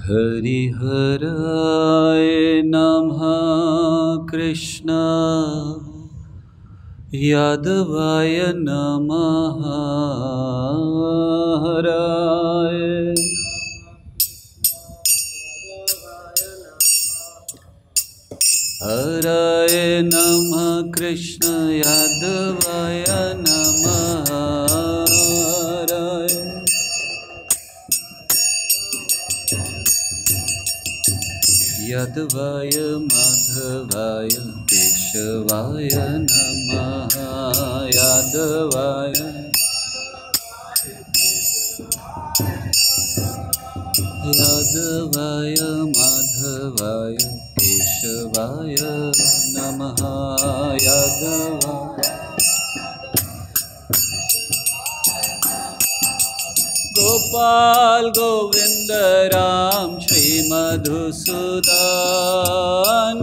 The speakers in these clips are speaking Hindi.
हरिहराय नमः कृष्ण यादवाय नमः हराय हराय नमः कृष्ण यादवाय नमः हराय यादवाय माधवाय केशवाय नमः यादवाय यादवाय माधवाय केशवाय नमः यादवाय गोपाल गोविंद राम श्री मधुसूदन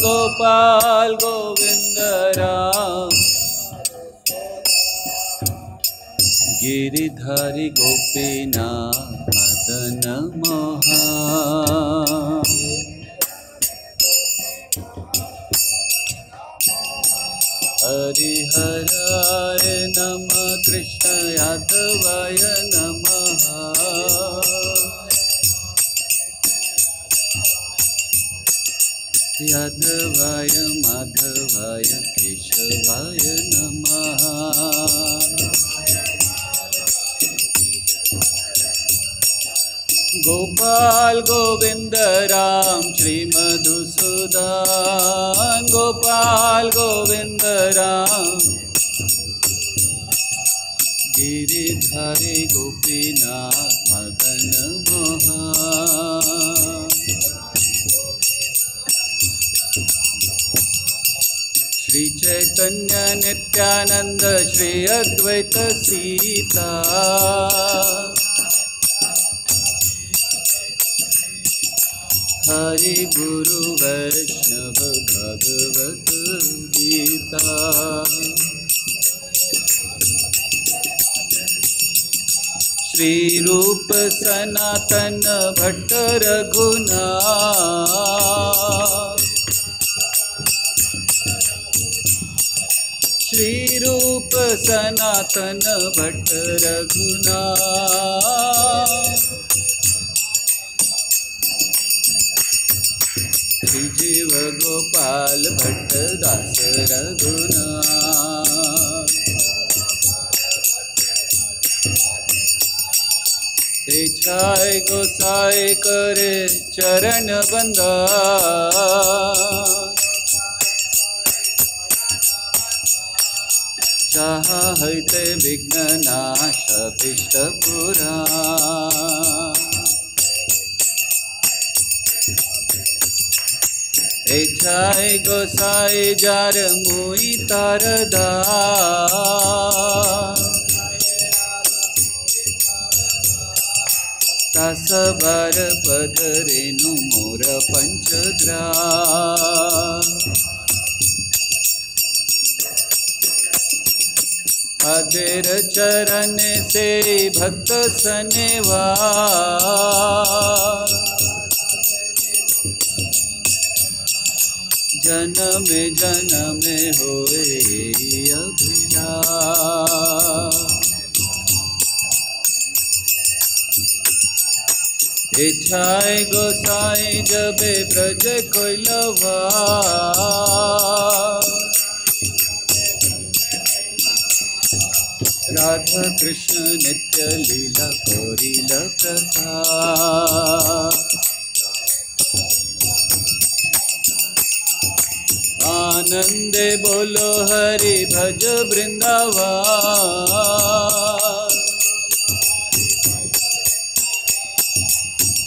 गोपाल गोविंद राम गिरिधारी गोपीनाथ मदन मोहन हरिहराय नमः कृष्ण यादवाय नमः यादवाय माधवाय केशवाय नमः गोपाल गोविंद राम श्री मधुसूदन गोपाल गोविंद राम गिरिधारी गोपीनाथ मदन मोहन श्री चैतन्य नित्यानंद श्री अद्वैत सीता हरि गुरु वैष्णव भगवत गीता श्री रूप सनातन भट्ट रघुनाथ श्री रूप सनातन भट्ट रघुनाथ श्री जीव गोपाल भट्ट दास रघुनाथ छाय गोसाई करे चरण बंदा जहाँ हईते विघ्न नाश अभिष्ट पुराण छाय गोसाई जार मुई तारदा तास बार पद रेणु मोर पंचग्रा अदेर चरण से भक्त सनेवा जन्म जन्म होए अभिलाष छाय गोसाई जबे ब्रज कोइलवा राधा कृष्ण नित्य लीला कोरिल प्रकाश आनंदे बोलो हरि भज वृंदावन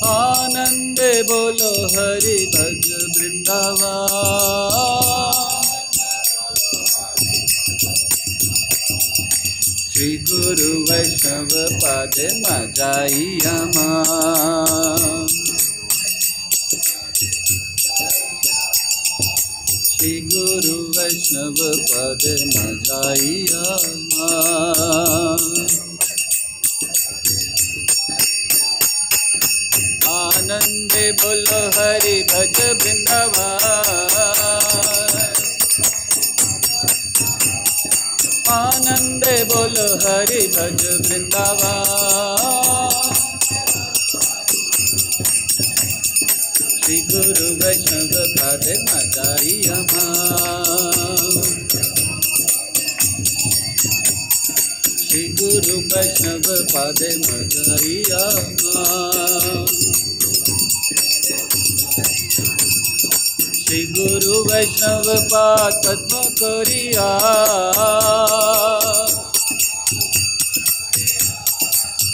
आनंदे बोलो हरि भज वृंदावन श्री गुरु वैष्णव पाद मजाइया श्री गुरु वैष्णव पद मजाइया आनंदे बोलो हरि भज वृंदावन, आनंदे बोलो हरि भज वृंदावन। श्री गुरु वैष्णव पद मदारिया श्री गुरु वैष्णव पद मदारिया श्री गुरु वैष्णव पाद पद्म करिया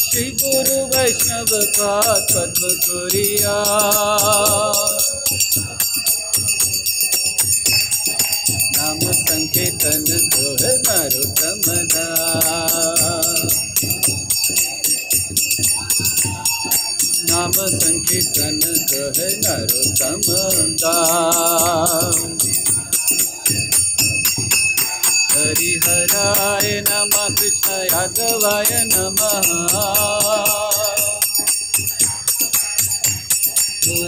श्री गुरु वैष्णव पाद पद्म करिया नाम संकीर्तन तोह नरोत्तम दास नाम संकीर्तन कह नरोत्तम दास हरिहराय नमः कृष्ण यादवाय नमः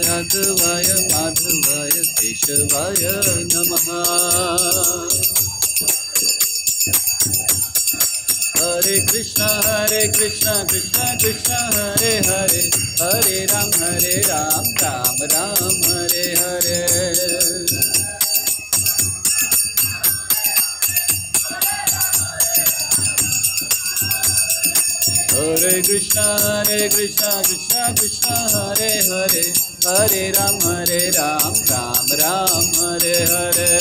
यादवाय माधवाय केशवाय नमः हरे कृष्ण कृष्ण कृष्ण हरे हरे हरे राम राम राम हरे हरे हरे कृष्ण कृष्ण कृष्ण हरे हरे हरे राम राम राम हरे हरे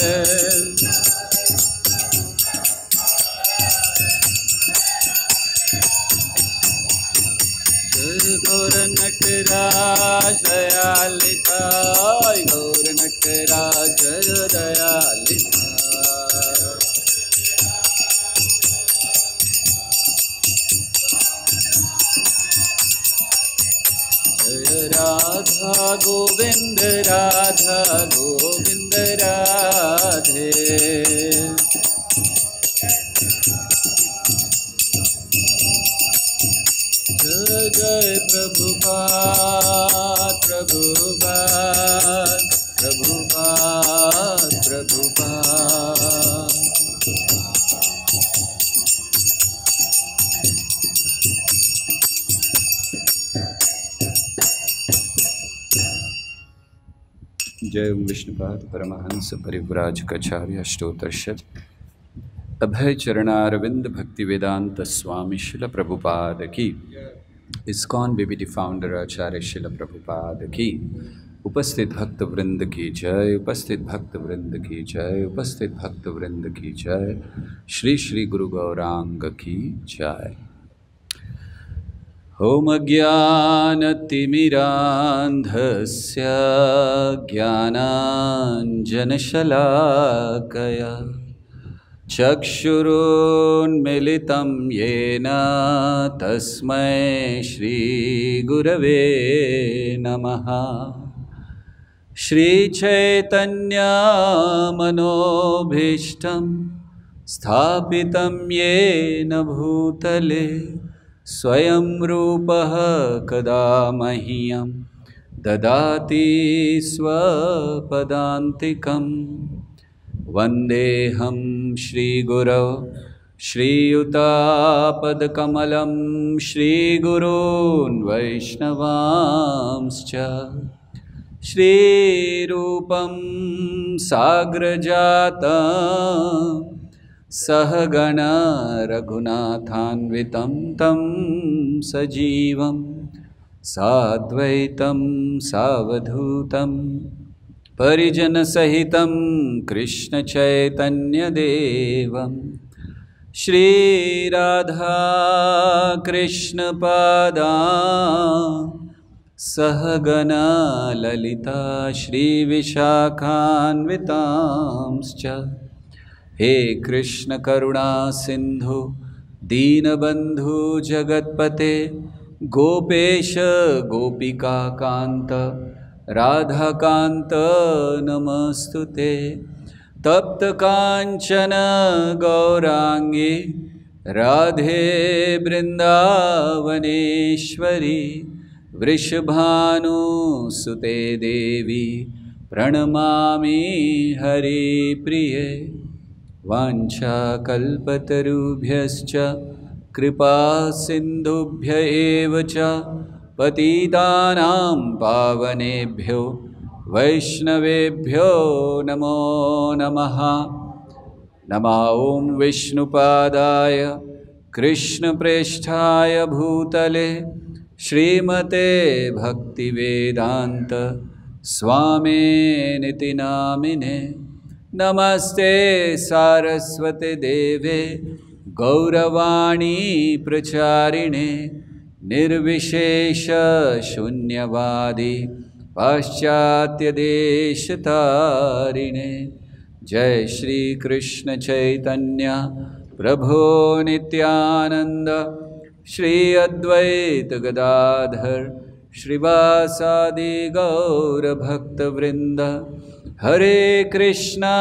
गौर नटराज दयालिता गौर नटराज दयालिता जय राधा गोविंद राधे जय जय प्रभुपाद जय विष्णुपाद परमहंस परिव्राजकाचार्य अष्टोत्तरशत अभय चरणारविंद भक्ति वेदांत स्वामी शिल प्रभुपाद की इस्कॉन बीबीटी फाउंडर आचार्य शिल प्रभुपाद की उपस्थित भक्त वृंद की जय उपस्थित भक्त वृंद की जय उपस्थित भक्त वृंद की जय श्री श्री गुरु गौरांग की जय। ओम ज्ञानतिमिरान्धस्य ज्ञानाञ्जनशलाकया चक्षुरुन्मिलितं येन तस्मै श्रीगुरवे नमः। श्रीचैतन्यमनोभीष्टं स्थापितं येन भूतले स्वयं रूपः कदा मह्यं ददाति स्वपदान्तिकं। वन्देऽहं श्रीगुरौ श्रीयुतापदकमलं श्रीगुरून् वैष्णवांश्च श्रीरूपं साग्रजातं सहगण रघुनाथान्वितं तं सजीवं साद्वैतं सावधूतं परिजनसहितं कृष्णचैतन्यदेवं श्रीराधा कृष्णपादान् सहगना ललिता श्रीविशाखान्वितांश्च। हे कृष्ण करुणा सिंधु दीनबंधु जगतपते गोपेश गोपिका कांत राधाकांत नमस्तुते। तप्त कांचन गौरांगी राधे वृंदावनेश्वरी वृषभानुसुते देवी प्रणमामि हरिप्रिये। वाञ्छाकल्पतरुभ्यश्च कृपा सिन्धुभ्य एव च पतितानां पावनेभ्यो वैष्णवेभ्यो नमो नमः। नमः ॐ विष्णुपादाय कृष्णप्रेष्ठाय भूतले श्रीमते भक्तिवेदांत स्वामिनिति नामिने। नमस्ते सारस्वते देवे गौरवाणी प्रचारिणे निर्विशेष शून्यवादी पाश्चात्य देशतारिणे। जय श्री कृष्ण चैतन्य प्रभो नित्यानंद श्री अद्वैत गदाधर श्रीवासादि गौर भक्तवृंद। हरे कृष्णा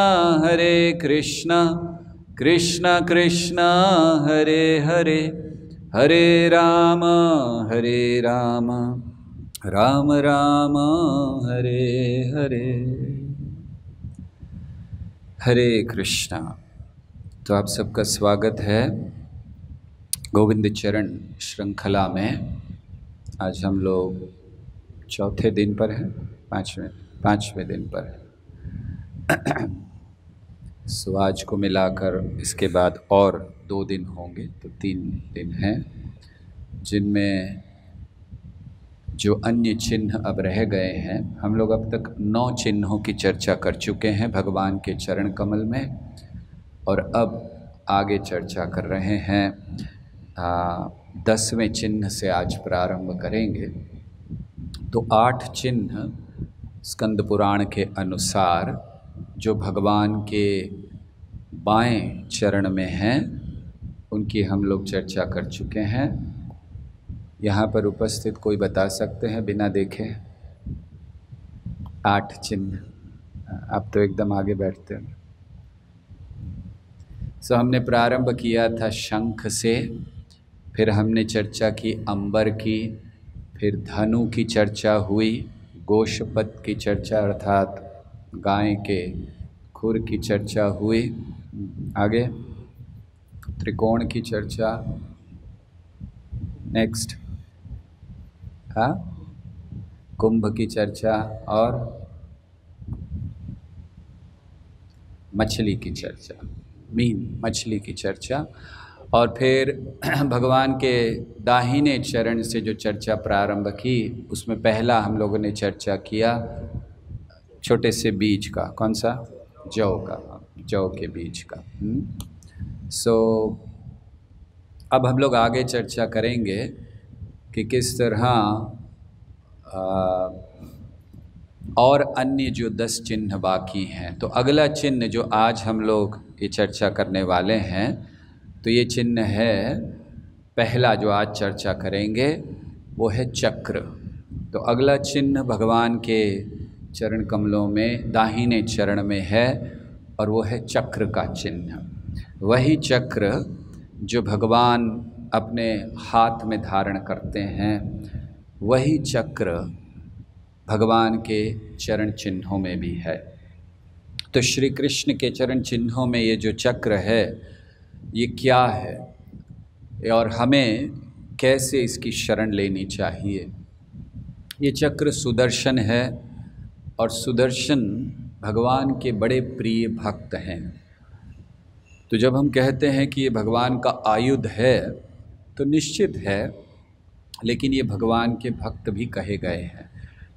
कृष्णा कृष्णा हरे हरे, हरे राम राम राम हरे हरे। हरे कृष्णा। तो आप सबका स्वागत है गोविंद चरण श्रृंखला में। आज हम लोग चौथे दिन पर हैं, पाँचवें दिन पर है। सो आज को मिलाकर इसके बाद और 2 दिन होंगे, तो 3 दिन हैं, जिनमें जो अन्य चिन्ह अब रह गए हैं। हम लोग अब तक 9 चिन्हों की चर्चा कर चुके हैं भगवान के चरण कमल में, और अब आगे चर्चा कर रहे हैं 10वें चिन्ह से आज प्रारंभ करेंगे। तो 8 चिन्ह स्कंद पुराण के अनुसार जो भगवान के बाएं चरण में हैं, उनकी हम लोग चर्चा कर चुके हैं। यहाँ पर उपस्थित कोई बता सकते हैं बिना देखे 8 चिन्ह? आप तो एकदम आगे बैठते हैं। सो हमने प्रारंभ किया था शंख से, फिर हमने चर्चा की अंबर की, फिर धनु की चर्चा हुई, गोशपत की चर्चा अर्थात गाय के खुर की चर्चा हुई, आगे त्रिकोण की चर्चा, नेक्स्ट कुंभ की चर्चा और मछली की चर्चा, मीन मछली की चर्चा। और फिर भगवान के दाहिने चरण से जो चर्चा प्रारंभ की, उसमें पहला हम लोगों ने चर्चा किया छोटे से बीज का, कौन सा? जौ का, जौ के बीज का। सो अब हम लोग आगे चर्चा करेंगे कि किस तरह और अन्य जो 10 चिन्ह बाकी हैं। तो अगला चिन्ह जो आज हम लोग ये चर्चा करने वाले हैं, तो ये चिन्ह है पहला जो आज चर्चा करेंगे, वो है चक्र। तो अगला चिन्ह भगवान के चरण कमलों में दाहिने चरण में है, और वो है चक्र का चिन्ह। वही चक्र जो भगवान अपने हाथ में धारण करते हैं, वही चक्र भगवान के चरण चिन्हों में भी है। तो श्री कृष्ण के चरण चिन्हों में ये जो चक्र है, ये क्या है और हमें कैसे इसकी शरण लेनी चाहिए? ये चक्र सुदर्शन है, और सुदर्शन भगवान के बड़े प्रिय भक्त हैं। तो जब हम कहते हैं कि ये भगवान का आयुध है, तो निश्चित है, लेकिन ये भगवान के भक्त भी कहे गए हैं।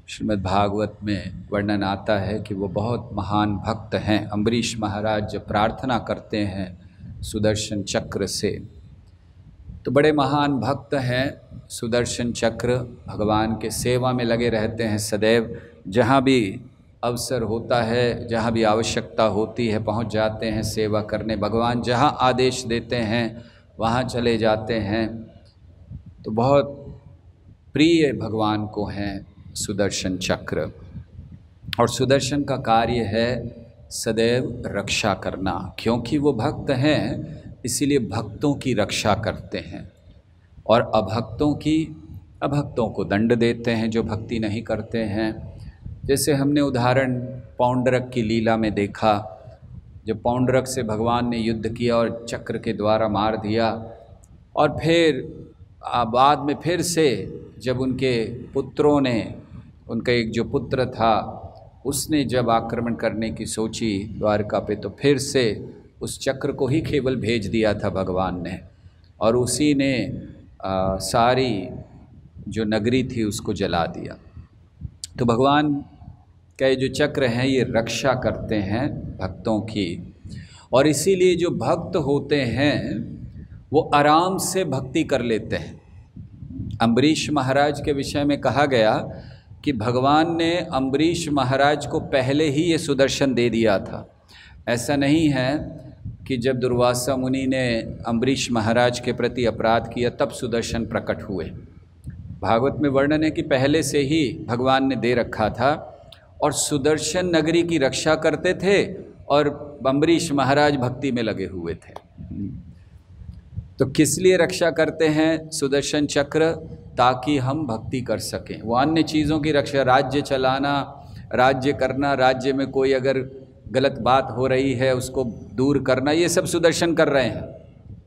श्रीमद् भागवत में वर्णन आता है कि वो बहुत महान भक्त हैं। अम्बरीश महाराज जब प्रार्थना करते हैं सुदर्शन चक्र से, तो बड़े महान भक्त हैं। सुदर्शन चक्र भगवान के सेवा में लगे रहते हैं सदैव। जहाँ भी अवसर होता है, जहाँ भी आवश्यकता होती है, पहुँच जाते हैं सेवा करने। भगवान जहाँ आदेश देते हैं वहाँ चले जाते हैं। तो बहुत प्रिय भगवान को हैं सुदर्शन चक्र। और सुदर्शन का कार्य है सदैव रक्षा करना, क्योंकि वो भक्त हैं, इसीलिए भक्तों की रक्षा करते हैं और अभक्तों की अभक्तों को दंड देते हैं जो भक्ति नहीं करते हैं। जैसे हमने उदाहरण पौंडरक की लीला में देखा, जब पौंडरक से भगवान ने युद्ध किया और चक्र के द्वारा मार दिया, और फिर बाद में फिर से जब उनके पुत्रों ने, उनका एक जो पुत्र था उसने जब आक्रमण करने की सोची द्वारका पे, तो फिर से उस चक्र को ही केवल भेज दिया था भगवान ने, और उसी ने सारी जो नगरी थी उसको जला दिया। तो भगवान का जो चक्र हैं ये रक्षा करते हैं भक्तों की, और इसीलिए जो भक्त होते हैं वो आराम से भक्ति कर लेते हैं। अम्बरीश महाराज के विषय में कहा गया कि भगवान ने अम्बरीश महाराज को पहले ही ये सुदर्शन दे दिया था। ऐसा नहीं है कि जब दुर्वासा मुनि ने अम्बरीश महाराज के प्रति अपराध किया तब सुदर्शन प्रकट हुए। भागवत में वर्णन है कि पहले से ही भगवान ने दे रखा था, और सुदर्शन नगरी की रक्षा करते थे और अम्बरीश महाराज भक्ति में लगे हुए थे। तो किस लिए रक्षा करते हैं सुदर्शन चक्र? ताकि हम भक्ति कर सकें। वो अन्य चीज़ों की रक्षा, राज्य चलाना, राज्य करना, राज्य में कोई अगर गलत बात हो रही है उसको दूर करना, ये सब सुदर्शन कर रहे हैं।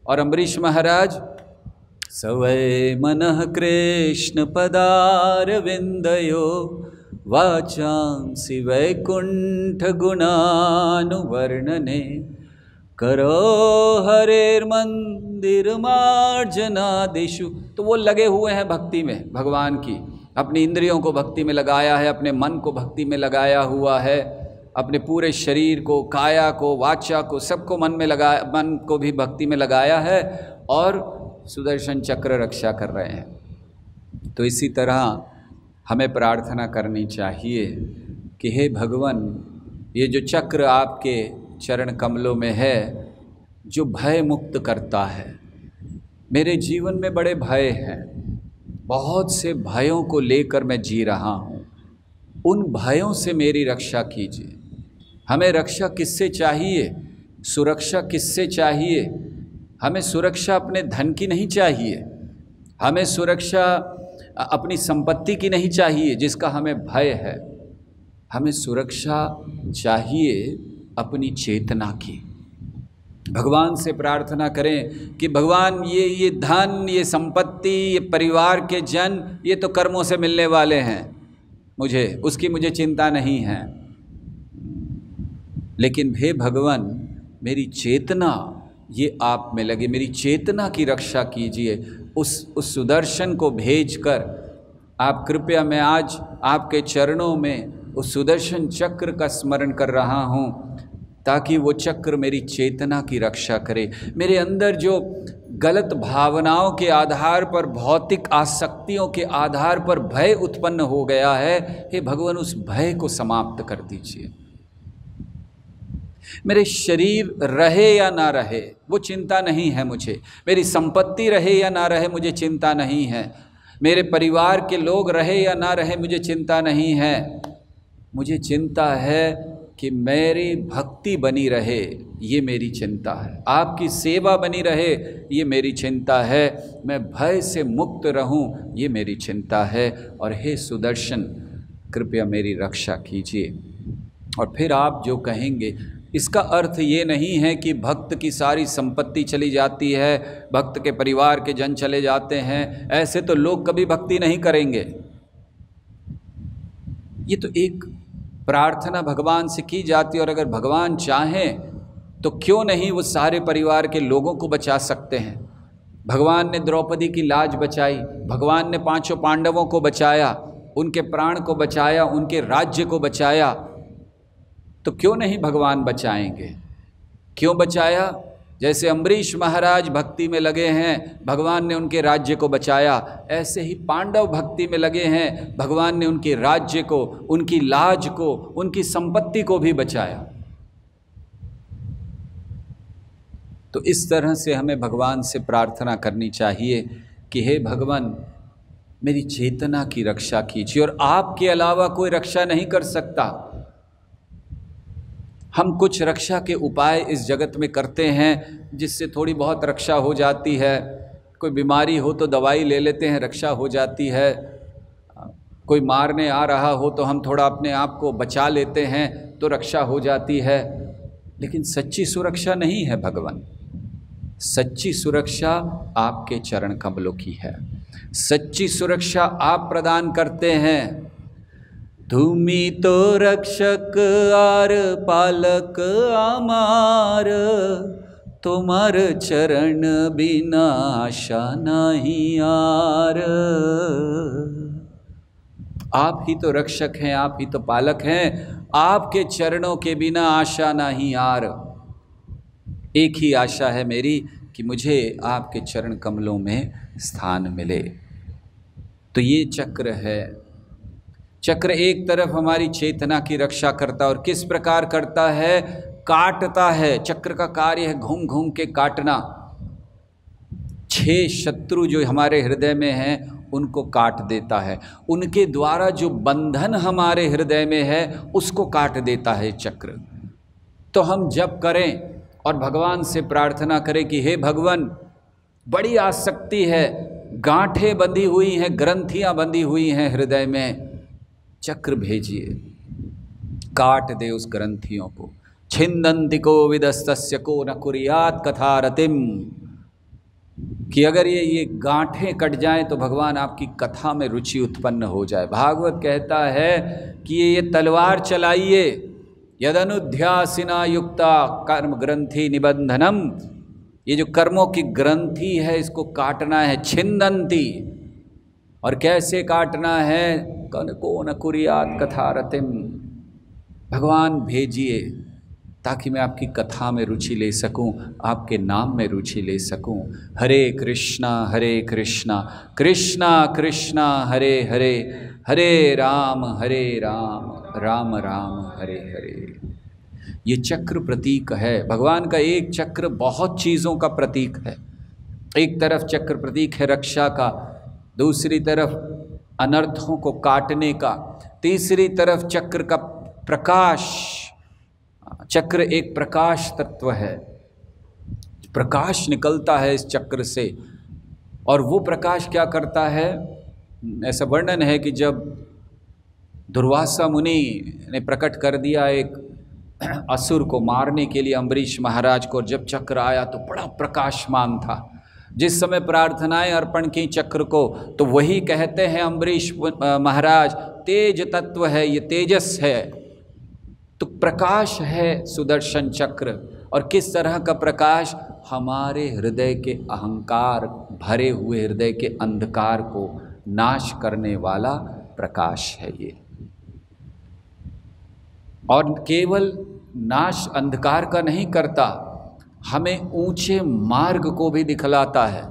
और अम्बरीश महाराज सवै मनः कृष्ण पदारविंदयो वाचांसि वैकुंठ गुणानुवर्णने करो हरेर्मंदिर मार्जनादिषु। तो वो लगे हुए हैं भक्ति में भगवान की, अपनी इंद्रियों को भक्ति में लगाया है, अपने मन को भक्ति में लगाया हुआ है, अपने पूरे शरीर को, काया को, वाचा को, सबको मन में लगाया, मन को भी भक्ति में लगाया है, और सुदर्शन चक्र रक्षा कर रहे हैं। तो इसी तरह हमें प्रार्थना करनी चाहिए कि हे भगवान, ये जो चक्र आपके चरण कमलों में है, जो भय मुक्त करता है, मेरे जीवन में बड़े भय हैं, बहुत से भयों को लेकर मैं जी रहा हूँ, उन भयों से मेरी रक्षा कीजिए। हमें रक्षा किससे चाहिए? सुरक्षा किससे चाहिए? हमें सुरक्षा अपने धन की नहीं चाहिए, हमें सुरक्षा अपनी संपत्ति की नहीं चाहिए जिसका हमें भय है। हमें सुरक्षा चाहिए अपनी चेतना की। भगवान से प्रार्थना करें कि भगवान ये धन, ये संपत्ति, ये परिवार के जन, ये तो कर्मों से मिलने वाले हैं, मुझे चिंता नहीं है, लेकिन हे भगवान मेरी चेतना ये आप में लगे, मेरी चेतना की रक्षा कीजिए। उस सुदर्शन को भेजकर आप कृपया, मैं आज आपके चरणों में उस सुदर्शन चक्र का स्मरण कर रहा हूँ, ताकि वो चक्र मेरी चेतना की रक्षा करे। मेरे अंदर जो गलत भावनाओं के आधार पर, भौतिक आसक्तियों के आधार पर भय उत्पन्न हो गया है, हे भगवान उस भय को समाप्त कर दीजिए। मेरे शरीर रहे या ना रहे वो चिंता नहीं है मुझे, मेरी संपत्ति रहे या ना रहे मुझे चिंता नहीं है, मेरे परिवार के लोग रहे या ना रहे मुझे चिंता नहीं है। मुझे चिंता है कि मेरी भक्ति बनी रहे, ये मेरी चिंता है, आपकी सेवा बनी रहे, ये मेरी चिंता है, मैं भय से मुक्त रहूं, ये मेरी चिंता है। और हे सुदर्शन कृपया मेरी रक्षा कीजिए। और फिर आप जो कहेंगे, इसका अर्थ ये नहीं है कि भक्त की सारी संपत्ति चली जाती है, भक्त के परिवार के जन चले जाते हैं, ऐसे तो लोग कभी भक्ति नहीं करेंगे। ये तो एक प्रार्थना भगवान से की जाती है, और अगर भगवान चाहें तो क्यों नहीं वो सारे परिवार के लोगों को बचा सकते हैं। भगवान ने द्रौपदी की लाज बचाई, भगवान ने पांचों पांडवों को बचाया, उनके प्राण को बचाया, उनके राज्य को बचाया, तो क्यों नहीं भगवान बचाएंगे? क्यों बचाया? जैसे अम्बरीश महाराज भक्ति में लगे हैं, भगवान ने उनके राज्य को बचाया, ऐसे ही पांडव भक्ति में लगे हैं, भगवान ने उनके राज्य को, उनकी लाज को, उनकी संपत्ति को भी बचाया। तो इस तरह से हमें भगवान से प्रार्थना करनी चाहिए कि हे भगवान मेरी चेतना की रक्षा कीजिए, और आपके अलावा कोई रक्षा नहीं कर सकता। हम कुछ रक्षा के उपाय इस जगत में करते हैं जिससे थोड़ी बहुत रक्षा हो जाती है, कोई बीमारी हो तो दवाई ले लेते हैं, रक्षा हो जाती है। कोई मारने आ रहा हो तो हम थोड़ा अपने आप को बचा लेते हैं तो रक्षा हो जाती है। लेकिन सच्ची सुरक्षा नहीं है भगवान। सच्ची सुरक्षा आपके चरण कमलों की है। सच्ची सुरक्षा आप प्रदान करते हैं। तुमी तो रक्षक आर पालक आमार, तुम्हार चरण बिना आशा नहीं आर। आप ही तो रक्षक हैं, आप ही तो पालक हैं, आपके चरणों के बिना आशा नहीं आर। एक ही आशा है मेरी कि मुझे आपके चरण कमलों में स्थान मिले। तो ये चक्र है। चक्र एक तरफ हमारी चेतना की रक्षा करता है, और किस प्रकार करता है? काटता है। चक्र का कार्य है घूम घूम के काटना। 6 शत्रु जो हमारे हृदय में हैं उनको काट देता है। उनके द्वारा जो बंधन हमारे हृदय में है उसको काट देता है चक्र। तो हम जप करें और भगवान से प्रार्थना करें कि हे भगवान, बड़ी आसक्ति है, गांठें बंधी हुई हैं, ग्रंथियां बंधी हुई हैं हृदय में, चक्र भेजिए, काट दे उस ग्रंथियों को। छिंदन्ति को विदस्तस्य को न कुर्यात कथा रतिम, कि अगर ये गांठें कट जाएं तो भगवान आपकी कथा में रुचि उत्पन्न हो जाए। भागवत कहता है कि ये तलवार चलाइए, यदनुध्यासिना युक्ता कर्म ग्रंथि निबंधनम, ये जो कर्मों की ग्रंथि है इसको काटना है। छिंदन्ति, और कैसे काटना है? कन को न कुर्यात कथा रतिम, भगवान भेजिए ताकि मैं आपकी कथा में रुचि ले सकूं, आपके नाम में रुचि ले सकूं। हरे कृष्णा कृष्णा कृष्णा हरे हरे, हरे राम राम राम हरे हरे। ये चक्र प्रतीक है। भगवान का एक चक्र बहुत चीज़ों का प्रतीक है। एक तरफ चक्र प्रतीक है रक्षा का, दूसरी तरफ अनर्थों को काटने का, तीसरी तरफ चक्र का प्रकाश। चक्र एक प्रकाश तत्व है, प्रकाश निकलता है इस चक्र से। और वो प्रकाश क्या करता है? ऐसा वर्णन है कि जब दुर्वासा मुनि ने प्रकट कर दिया एक असुर को मारने के लिए अम्बरीश महाराज को, जब चक्र आया तो बड़ा प्रकाशमान था। जिस समय प्रार्थनाएं अर्पण की चक्र को, तो वही कहते हैं अम्बरीश महाराज, तेज तत्व है, ये तेजस है। तो प्रकाश है सुदर्शन चक्र। और किस तरह का प्रकाश? हमारे हृदय के अहंकार भरे हुए हृदय के अंधकार को नाश करने वाला प्रकाश है ये। और केवल नाश अंधकार का नहीं करता, हमें ऊंचे मार्ग को भी दिखलाता है।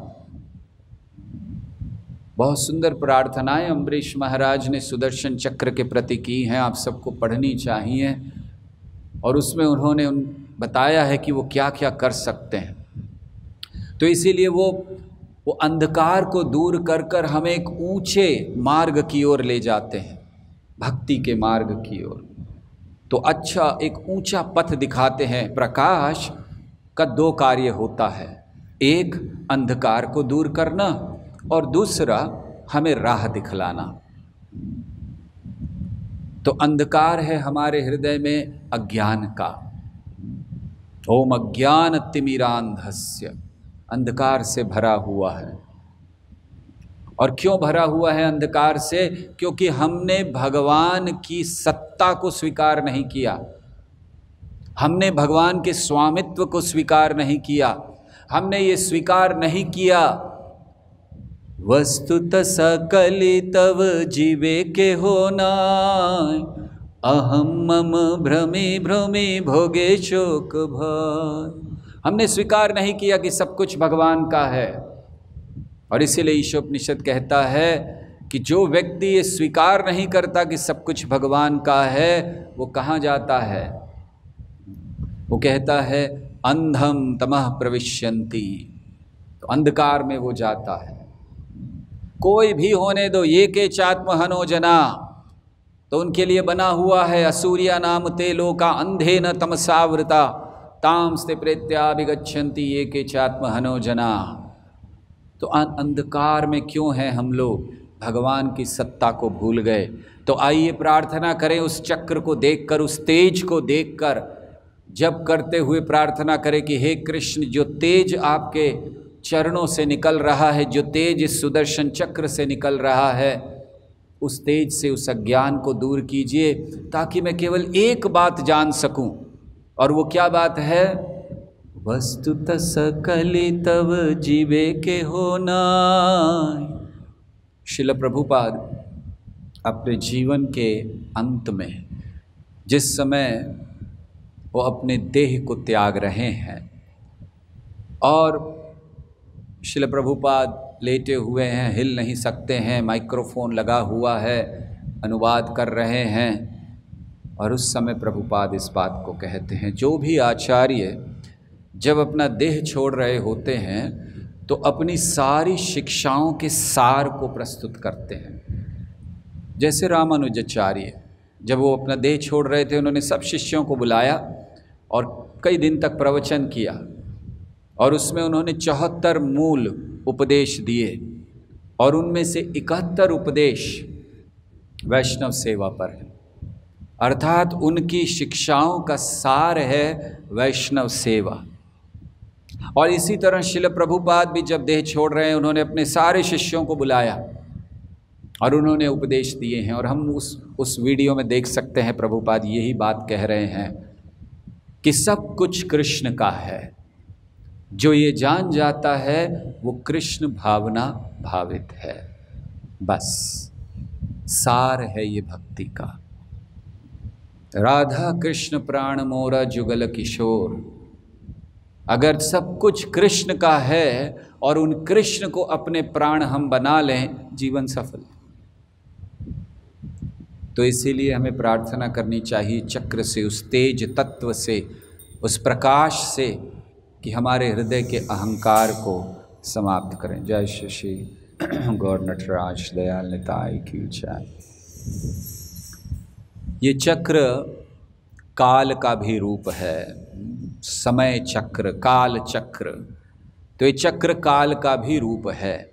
बहुत सुंदर प्रार्थनाएं अम्बरीश महाराज ने सुदर्शन चक्र के प्रति की हैं, आप सबको पढ़नी चाहिए। और उसमें उन्होंने बताया है कि वो क्या क्या कर सकते हैं। तो इसीलिए वो अंधकार को दूर कर कर हमें एक ऊंचे मार्ग की ओर ले जाते हैं, भक्ति के मार्ग की ओर। तो अच्छा एक ऊंचा पथ दिखाते हैं। प्रकाश का 2 कार्य होता है, एक अंधकार को दूर करना और दूसरा हमें राह दिखलाना। तो अंधकार है हमारे हृदय में अज्ञान का। ओम अज्ञानतिमिरान्धस्य, अंधकार से भरा हुआ है। और क्यों भरा हुआ है अंधकार से? क्योंकि हमने भगवान की सत्ता को स्वीकार नहीं किया, हमने भगवान के स्वामित्व को स्वीकार नहीं किया, हमने ये स्वीकार नहीं किया वस्तुत सकलि तव जीवे के होना, अहम मम भ्रमे भ्रमे भोगे शोक भय। हमने स्वीकार नहीं किया कि सब कुछ भगवान का है। और इसीलिए ईशोपनिषद कहता है कि जो व्यक्ति ये स्वीकार नहीं करता कि सब कुछ भगवान का है, वो कहाँ जाता है? वो कहता है अंधम तमः प्रविश्यन्ति, तो अंधकार में वो जाता है। कोई भी होने दो, ये के चात्महनो जना, तो उनके लिए बना हुआ है असूर्या नाम ते लोका अंधे न तमसावृता तांस्ते प्रेत्याभिगच्छन्ति ये के चात्महनो जना। तो अंधकार में क्यों हैं हम लोग, भगवान की सत्ता को भूल गए। तो आइए प्रार्थना करें उस चक्र को देखकर, उस तेज को देखकर, जप करते हुए प्रार्थना करें कि हे कृष्ण, जो तेज आपके चरणों से निकल रहा है, जो तेज इस सुदर्शन चक्र से निकल रहा है, उस तेज से उस अज्ञान को दूर कीजिए, ताकि मैं केवल एक बात जान सकूं। और वो क्या बात है? वस्तुतः सकली तव जीवे के होना। श्रील प्रभुपाद अपने जीवन के अंत में, जिस समय वो अपने देह को त्याग रहे हैं और श्रील प्रभुपाद लेटे हुए हैं, हिल नहीं सकते हैं, माइक्रोफोन लगा हुआ है, अनुवाद कर रहे हैं, और उस समय प्रभुपाद इस बात को कहते हैं, जो भी आचार्य जब अपना देह छोड़ रहे होते हैं तो अपनी सारी शिक्षाओं के सार को प्रस्तुत करते हैं। जैसे रामानुजाचार्य जब वो अपना देह छोड़ रहे थे, उन्होंने सब शिष्यों को बुलाया और कई दिन तक प्रवचन किया, और उसमें उन्होंने 74 मूल उपदेश दिए, और उनमें से 71 उपदेश वैष्णव सेवा पर है। अर्थात उनकी शिक्षाओं का सार है वैष्णव सेवा। और इसी तरह श्रील प्रभुपाद भी जब देह छोड़ रहे हैं, उन्होंने अपने सारे शिष्यों को बुलाया और उन्होंने उपदेश दिए हैं। और हम उस वीडियो में देख सकते हैं प्रभुपाद यही बात कह रहे हैं कि सब कुछ कृष्ण का है, जो ये जान जाता है वो कृष्ण भावना भावित है। बस सार है ये भक्ति का। राधा कृष्ण प्राण मोरा जुगल किशोर। अगर सब कुछ कृष्ण का है और उन कृष्ण को अपने प्राण हम बना लें, जीवन सफल। तो इसीलिए हमें प्रार्थना करनी चाहिए चक्र से, उस तेज तत्व से, उस प्रकाश से, कि हमारे हृदय के अहंकार को समाप्त करें। जय श्री गौर नटराज दयाल निताई की जय। ये चक्र काल का भी रूप है, समय चक्र, काल चक्र। तो ये चक्र काल का भी रूप है।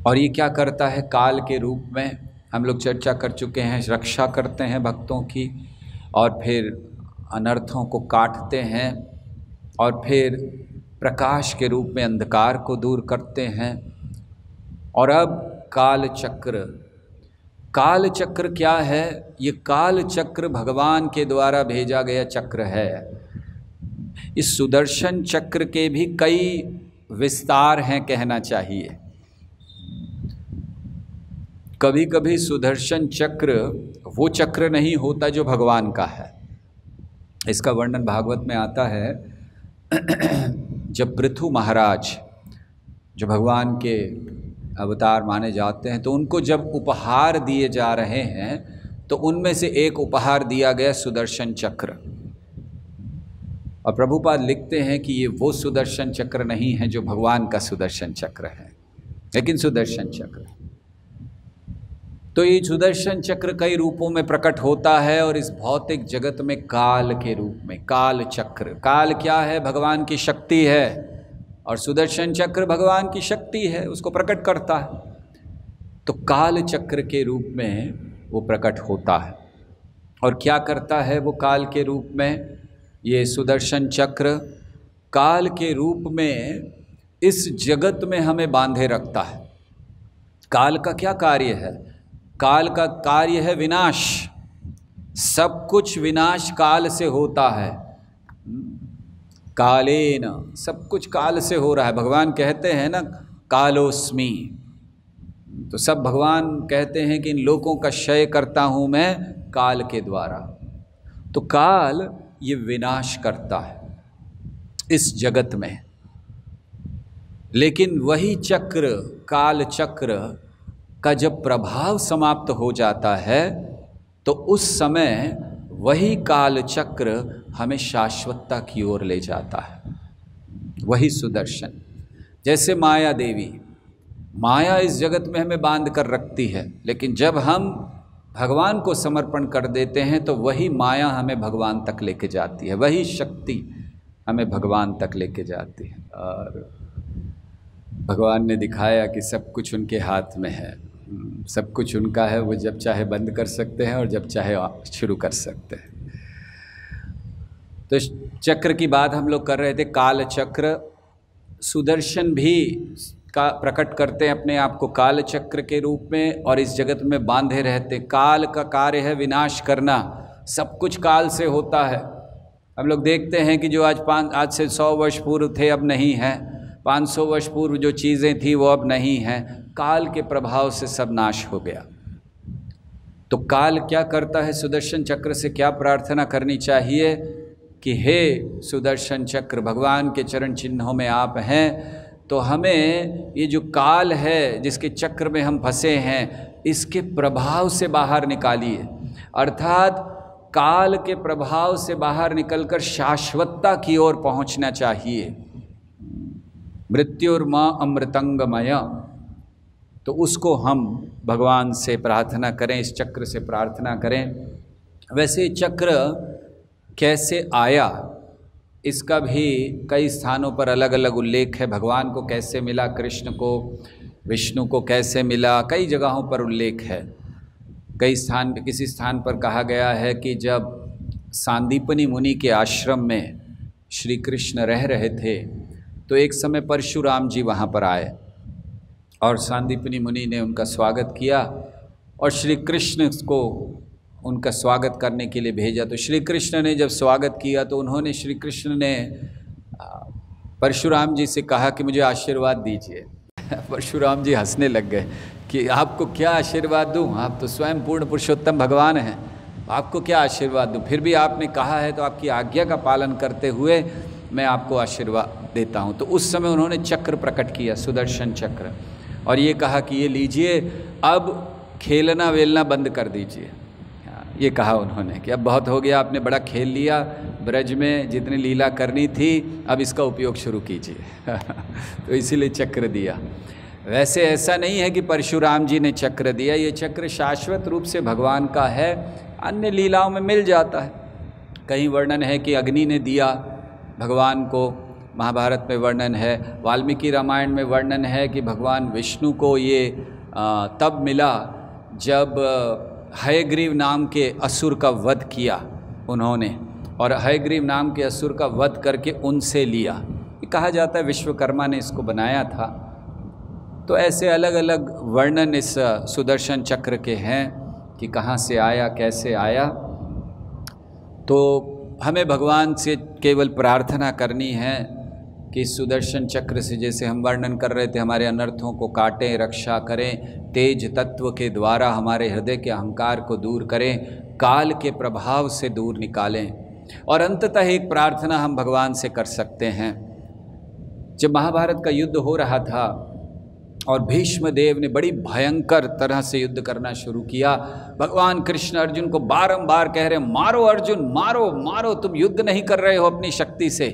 और ये क्या करता है? काल के रूप में हम लोग चर्चा कर चुके हैं, रक्षा करते हैं भक्तों की, और फिर अनर्थों को काटते हैं, और फिर प्रकाश के रूप में अंधकार को दूर करते हैं। और अब काल चक्र, काल चक्र क्या है? ये काल चक्र भगवान के द्वारा भेजा गया चक्र है। इस सुदर्शन चक्र के भी कई विस्तार हैं कहना चाहिए। कभी कभी सुदर्शन चक्र वो चक्र नहीं होता जो भगवान का है। इसका वर्णन भागवत में आता है, जब पृथु महाराज जो भगवान के अवतार माने जाते हैं, तो उनको जब उपहार दिए जा रहे हैं तो उनमें से एक उपहार दिया गया सुदर्शन चक्र। और प्रभुपाद लिखते हैं कि ये वो सुदर्शन चक्र नहीं है जो भगवान का सुदर्शन चक्र है, लेकिन सुदर्शन चक्र। तो ये सुदर्शन चक्र कई रूपों में प्रकट होता है, और इस भौतिक जगत में काल के रूप में, काल चक्र। काल क्या है? भगवान की शक्ति है, और सुदर्शन चक्र भगवान की शक्ति है, उसको प्रकट करता है। तो काल चक्र के रूप में वो प्रकट होता है। और क्या करता है वो काल के रूप में? ये सुदर्शन चक्र काल के रूप में इस जगत में हमें बांधे रखता है। काल का क्या कार्य है? काल का कार्य है विनाश। सब कुछ विनाश काल से होता है। कालेन, सब कुछ काल से हो रहा है। भगवान कहते हैं ना, कालोस्मि। तो सब भगवान कहते हैं कि इन लोकों का क्षय करता हूँ मैं काल के द्वारा। तो काल ये विनाश करता है इस जगत में। लेकिन वही चक्र, काल चक्र का जब प्रभाव समाप्त हो जाता है, तो उस समय वही काल चक्र हमें शाश्वतता की ओर ले जाता है। वही सुदर्शन। जैसे माया देवी, माया इस जगत में हमें बांध कर रखती है, लेकिन जब हम भगवान को समर्पण कर देते हैं तो वही माया हमें भगवान तक लेके जाती है, वही शक्ति हमें भगवान तक लेके जाती है। और भगवान ने दिखाया कि सब कुछ उनके हाथ में है, सब कुछ उनका है, वो जब चाहे बंद कर सकते हैं और जब चाहे शुरू कर सकते हैं। तो चक्र की बात हम लोग कर रहे थे, काल चक्र। सुदर्शन भी का प्रकट करते हैं अपने आप को काल चक्र के रूप में और इस जगत में बांधे रहते। काल का कार्य है विनाश करना, सब कुछ काल से होता है। हम लोग देखते हैं कि जो आज से 100 वर्ष पूर्व थे अब नहीं हैं, 500 वर्ष पूर्व जो चीज़ें थी वो अब नहीं हैं, काल के प्रभाव से सब नाश हो गया। तो काल क्या करता है, सुदर्शन चक्र से क्या प्रार्थना करनी चाहिए कि हे सुदर्शन चक्र, भगवान के चरण चिन्हों में आप हैं, तो हमें ये जो काल है जिसके चक्र में हम फंसे हैं, इसके प्रभाव से बाहर निकालिए। अर्थात काल के प्रभाव से बाहर निकलकर शाश्वतता की ओर पहुंचना चाहिए। मृत्युर्मा अमृतंगमय, तो उसको हम भगवान से प्रार्थना करें, इस चक्र से प्रार्थना करें। वैसे चक्र कैसे आया, इसका भी कई स्थानों पर अलग अलग उल्लेख है। भगवान को कैसे मिला, कृष्ण को, विष्णु को कैसे मिला, कई जगहों पर उल्लेख है। कई स्थान, किसी स्थान पर कहा गया है कि जब सांदीपनी मुनि के आश्रम में श्री कृष्ण रह रहे थे तो एक समय परशुराम जी वहाँ पर आए और सांदीपनी मुनि ने उनका स्वागत किया और श्री कृष्ण को उनका स्वागत करने के लिए भेजा। तो श्री कृष्ण ने जब स्वागत किया तो उन्होंने, श्री कृष्ण ने परशुराम जी से कहा कि मुझे आशीर्वाद दीजिए। परशुराम जी हंसने लग गए कि आपको क्या आशीर्वाद दूं, आप तो स्वयं पूर्ण पुरुषोत्तम भगवान हैं, आपको क्या आशीर्वाद दूं, फिर भी आपने कहा है तो आपकी आज्ञा का पालन करते हुए मैं आपको आशीर्वाद देता हूं। तो उस समय उन्होंने चक्र प्रकट किया, सुदर्शन चक्र, और ये कहा कि ये लीजिए, अब खेलना वेलना बंद कर दीजिए। ये कहा उन्होंने कि अब बहुत हो गया, आपने बड़ा खेल लिया, ब्रज में जितनी लीला करनी थी अब इसका उपयोग शुरू कीजिए। तो इसीलिए चक्र दिया। वैसे ऐसा नहीं है कि परशुराम जी ने चक्र दिया, ये चक्र शाश्वत रूप से भगवान का है, अन्य लीलाओं में मिल जाता है। कहीं वर्णन है कि अग्नि ने दिया भगवान को, महाभारत में वर्णन है, वाल्मीकि रामायण में वर्णन है कि भगवान विष्णु को ये तब मिला जब हयग्रीव नाम के असुर का वध किया उन्होंने, और हयग्रीव नाम के असुर का वध करके उनसे लिया। ये कहा जाता है विश्वकर्मा ने इसको बनाया था। तो ऐसे अलग अलग वर्णन इस सुदर्शन चक्र के हैं कि कहाँ से आया, कैसे आया। तो हमें भगवान से केवल प्रार्थना करनी है कि सुदर्शन चक्र से, जैसे हम वर्णन कर रहे थे, हमारे अनर्थों को काटें, रक्षा करें, तेज तत्व के द्वारा हमारे हृदय के अहंकार को दूर करें, काल के प्रभाव से दूर निकालें। और अंततः एक प्रार्थना हम भगवान से कर सकते हैं। जब महाभारत का युद्ध हो रहा था और भीष्म देव ने बड़ी भयंकर तरह से युद्ध करना शुरू किया, भगवान कृष्ण अर्जुन को बारंबार कह रहे, मारो अर्जुन, मारो मारो, तुम युद्ध नहीं कर रहे हो अपनी शक्ति से।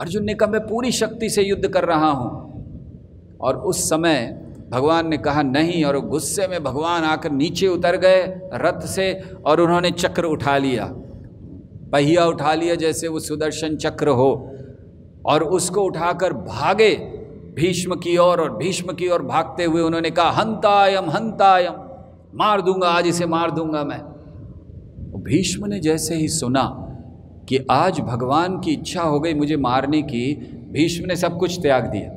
अर्जुन ने कहा मैं पूरी शक्ति से युद्ध कर रहा हूँ। और उस समय भगवान ने कहा नहीं, और गुस्से में भगवान आकर नीचे उतर गए रथ से और उन्होंने चक्र उठा लिया, पहिया उठा लिया जैसे वो सुदर्शन चक्र हो, और उसको उठाकर भागे भीष्म की ओर, और भीष्म की ओर भागते हुए उन्होंने कहा हंतायम हंतायम, मार दूंगा, आज इसे मार दूंगा मैं। भीष्म ने जैसे ही सुना कि आज भगवान की इच्छा हो गई मुझे मारने की, भीष्म ने सब कुछ त्याग दिया,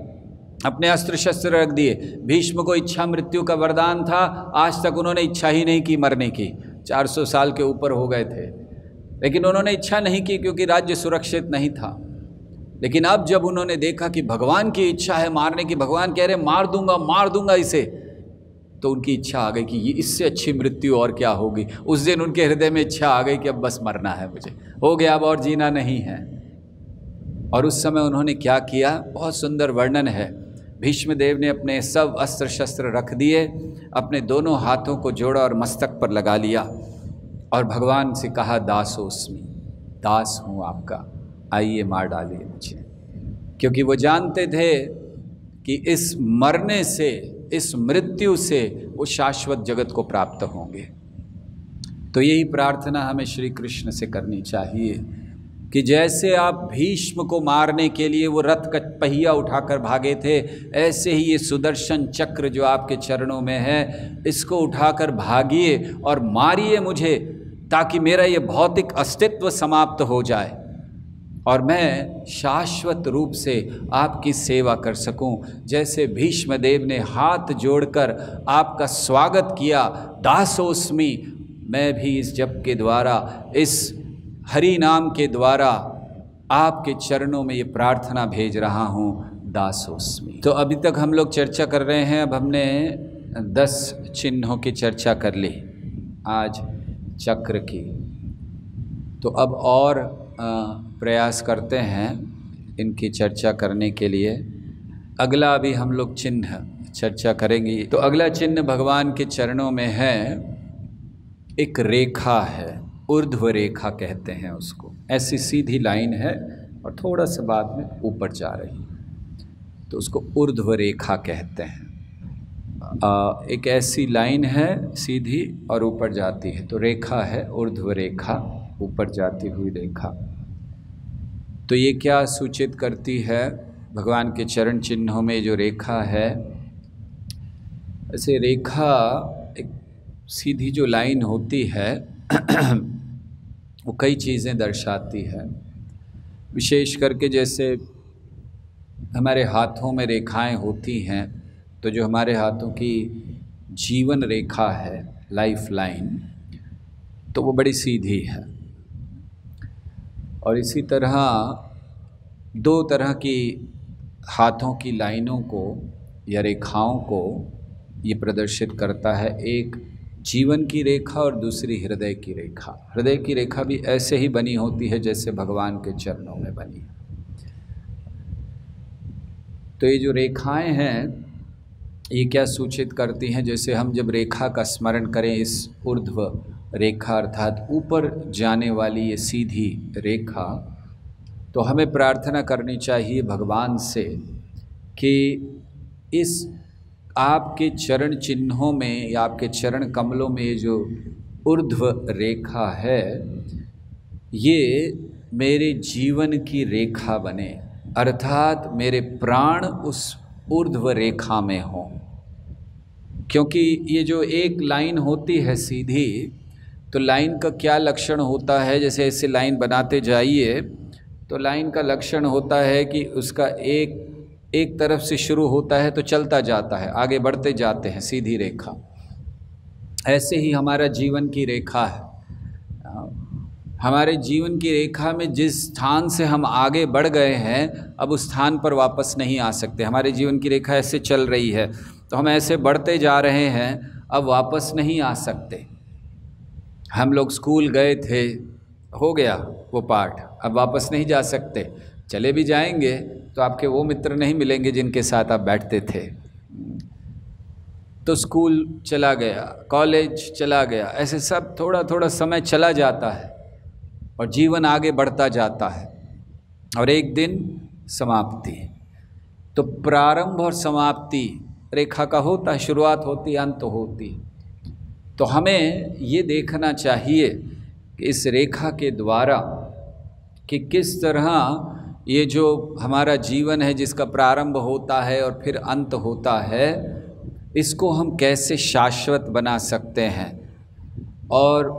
अपने अस्त्र शस्त्र रख दिए। भीष्म को इच्छा मृत्यु का वरदान था, आज तक उन्होंने इच्छा ही नहीं की मरने की, 400 साल के ऊपर हो गए थे, लेकिन उन्होंने इच्छा नहीं की क्योंकि राज्य सुरक्षित नहीं था। लेकिन अब जब उन्होंने देखा कि भगवान की इच्छा है मारने की, भगवान कह रहे मार दूंगा इसे, तो उनकी इच्छा आ गई कि ये इससे अच्छी मृत्यु और क्या होगी। उस दिन उनके हृदय में इच्छा आ गई कि अब बस मरना है, मुझे हो गया, अब और जीना नहीं है। और उस समय उन्होंने क्या किया, बहुत सुंदर वर्णन है। भीष्म देव ने अपने सब अस्त्र शस्त्र रख दिए, अपने दोनों हाथों को जोड़ा और मस्तक पर लगा लिया और भगवान से कहा दासोस्मि, दास हूँ आपका, आइए मार डालिए मुझे। क्योंकि वो जानते थे कि इस मरने से, इस मृत्यु से वो शाश्वत जगत को प्राप्त होंगे। तो यही प्रार्थना हमें श्री कृष्ण से करनी चाहिए कि जैसे आप भीष्म को मारने के लिए वो रथ का पहिया उठाकर भागे थे, ऐसे ही ये सुदर्शन चक्र जो आपके चरणों में है, इसको उठाकर भागिए और मारिए मुझे, ताकि मेरा ये भौतिक अस्तित्व समाप्त हो जाए और मैं शाश्वत रूप से आपकी सेवा कर सकूं। जैसे भीष्म देव ने हाथ जोड़कर आपका स्वागत किया, दासोस्मि, मैं भी इस जप के द्वारा, इस हरि नाम के द्वारा आपके चरणों में ये प्रार्थना भेज रहा हूँ, दासोस्मि। तो अभी तक हम लोग चर्चा कर रहे हैं, अब हमने 10 चिन्हों की चर्चा कर ली, आज चक्र की। तो अब और प्रयास करते हैं इनकी चर्चा करने के लिए। अगला अभी हम लोग चिन्ह चर्चा करेंगे। तो अगला चिन्ह भगवान के चरणों में है, एक रेखा है, ऊर्ध्व रेखा कहते हैं उसको। ऐसी सीधी लाइन है और थोड़ा सा बाद में ऊपर जा रही, तो उसको ऊर्ध्व रेखा कहते हैं। एक ऐसी लाइन है सीधी और ऊपर जाती है, तो रेखा है ऊर्ध्व रेखा, ऊपर जाती हुई रेखा। तो ये क्या सूचित करती है? भगवान के चरण चिन्हों में जो रेखा है, ऐसे रेखा एक सीधी जो लाइन होती है वो कई चीज़ें दर्शाती है। विशेष करके जैसे हमारे हाथों में रेखाएं होती हैं, तो जो हमारे हाथों की जीवन रेखा है, लाइफ लाइन, तो वो बड़ी सीधी है। और इसी तरह 2 तरह की हाथों की लाइनों को या रेखाओं को ये प्रदर्शित करता है, एक जीवन की रेखा और दूसरी हृदय की रेखा। हृदय की रेखा भी ऐसे ही बनी होती है जैसे भगवान के चरणों में बनी। तो ये जो रेखाएं हैं, ये क्या सूचित करती हैं? जैसे हम जब रेखा का स्मरण करें, इस ऊर्ध्व रेखा अर्थात ऊपर जाने वाली ये सीधी रेखा, तो हमें प्रार्थना करनी चाहिए भगवान से कि इस आपके चरण चिन्हों में या आपके चरण कमलों में ये जो ऊर्ध्व रेखा है, ये मेरे जीवन की रेखा बने, अर्थात मेरे प्राण उस ऊर्ध्व रेखा में हों। क्योंकि ये जो एक लाइन होती है सीधी, तो लाइन का क्या लक्षण होता है? जैसे ऐसे लाइन बनाते जाइए तो लाइन का लक्षण होता है कि उसका एक तरफ से शुरू होता है तो चलता जाता है, आगे बढ़ते जाते हैं, सीधी रेखा। ऐसे ही हमारा जीवन की रेखा है। हमारे जीवन की रेखा में जिस स्थान से हम आगे बढ़ गए हैं, अब उस स्थान पर वापस नहीं आ सकते। हमारे जीवन की रेखा ऐसे चल रही है, तो हम ऐसे बढ़ते जा रहे हैं, अब वापस नहीं आ सकते। हम लोग स्कूल गए थे, हो गया वो पाठ, अब वापस नहीं जा सकते। चले भी जाएंगे तो आपके वो मित्र नहीं मिलेंगे जिनके साथ आप बैठते थे। तो स्कूल चला गया, कॉलेज चला गया, ऐसे सब थोड़ा थोड़ा समय चला जाता है और जीवन आगे बढ़ता जाता है और एक दिन समाप्ति। तो प्रारंभ और समाप्ति रेखा का होता है, शुरुआत होती, अंत होती। तो हमें ये देखना चाहिए कि इस रेखा के द्वारा कि किस तरह ये जो हमारा जीवन है, जिसका प्रारंभ होता है और फिर अंत होता है, इसको हम कैसे शाश्वत बना सकते हैं। और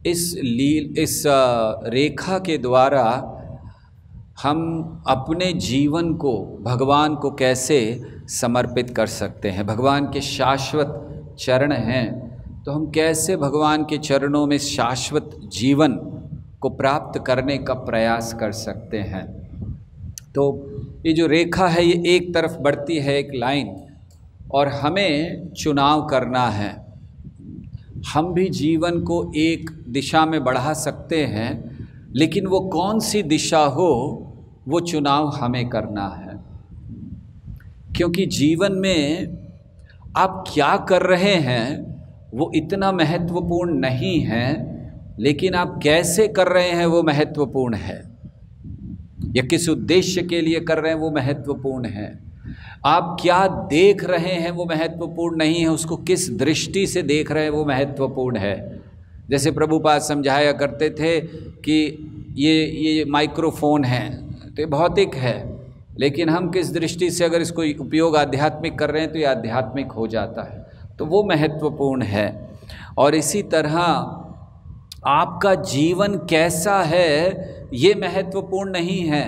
इस रेखा के द्वारा हम अपने जीवन को भगवान को कैसे समर्पित कर सकते हैं। भगवान के शाश्वत चरण हैं, तो हम कैसे भगवान के चरणों में शाश्वत जीवन को प्राप्त करने का प्रयास कर सकते हैं। तो ये जो रेखा है, ये एक तरफ बढ़ती है, एक लाइन, और हमें चुनाव करना है। हम भी जीवन को एक दिशा में बढ़ा सकते हैं, लेकिन वो कौन सी दिशा हो, वो चुनाव हमें करना है। क्योंकि जीवन में आप क्या कर रहे हैं वो इतना महत्वपूर्ण नहीं है, लेकिन आप कैसे कर रहे हैं वो महत्वपूर्ण है, या किस उद्देश्य के लिए कर रहे हैं वो महत्वपूर्ण है। आप क्या देख रहे हैं वो महत्वपूर्ण नहीं है, उसको किस दृष्टि से देख रहे हैं वो महत्वपूर्ण है। जैसे प्रभुपाद समझाया करते थे कि ये माइक्रोफोन है तो ये भौतिक है, लेकिन हम किस दृष्टि से अगर इसको उपयोग आध्यात्मिक कर रहे हैं तो ये आध्यात्मिक हो जाता है, तो वो महत्वपूर्ण है। और इसी तरह आपका जीवन कैसा है ये महत्वपूर्ण नहीं है,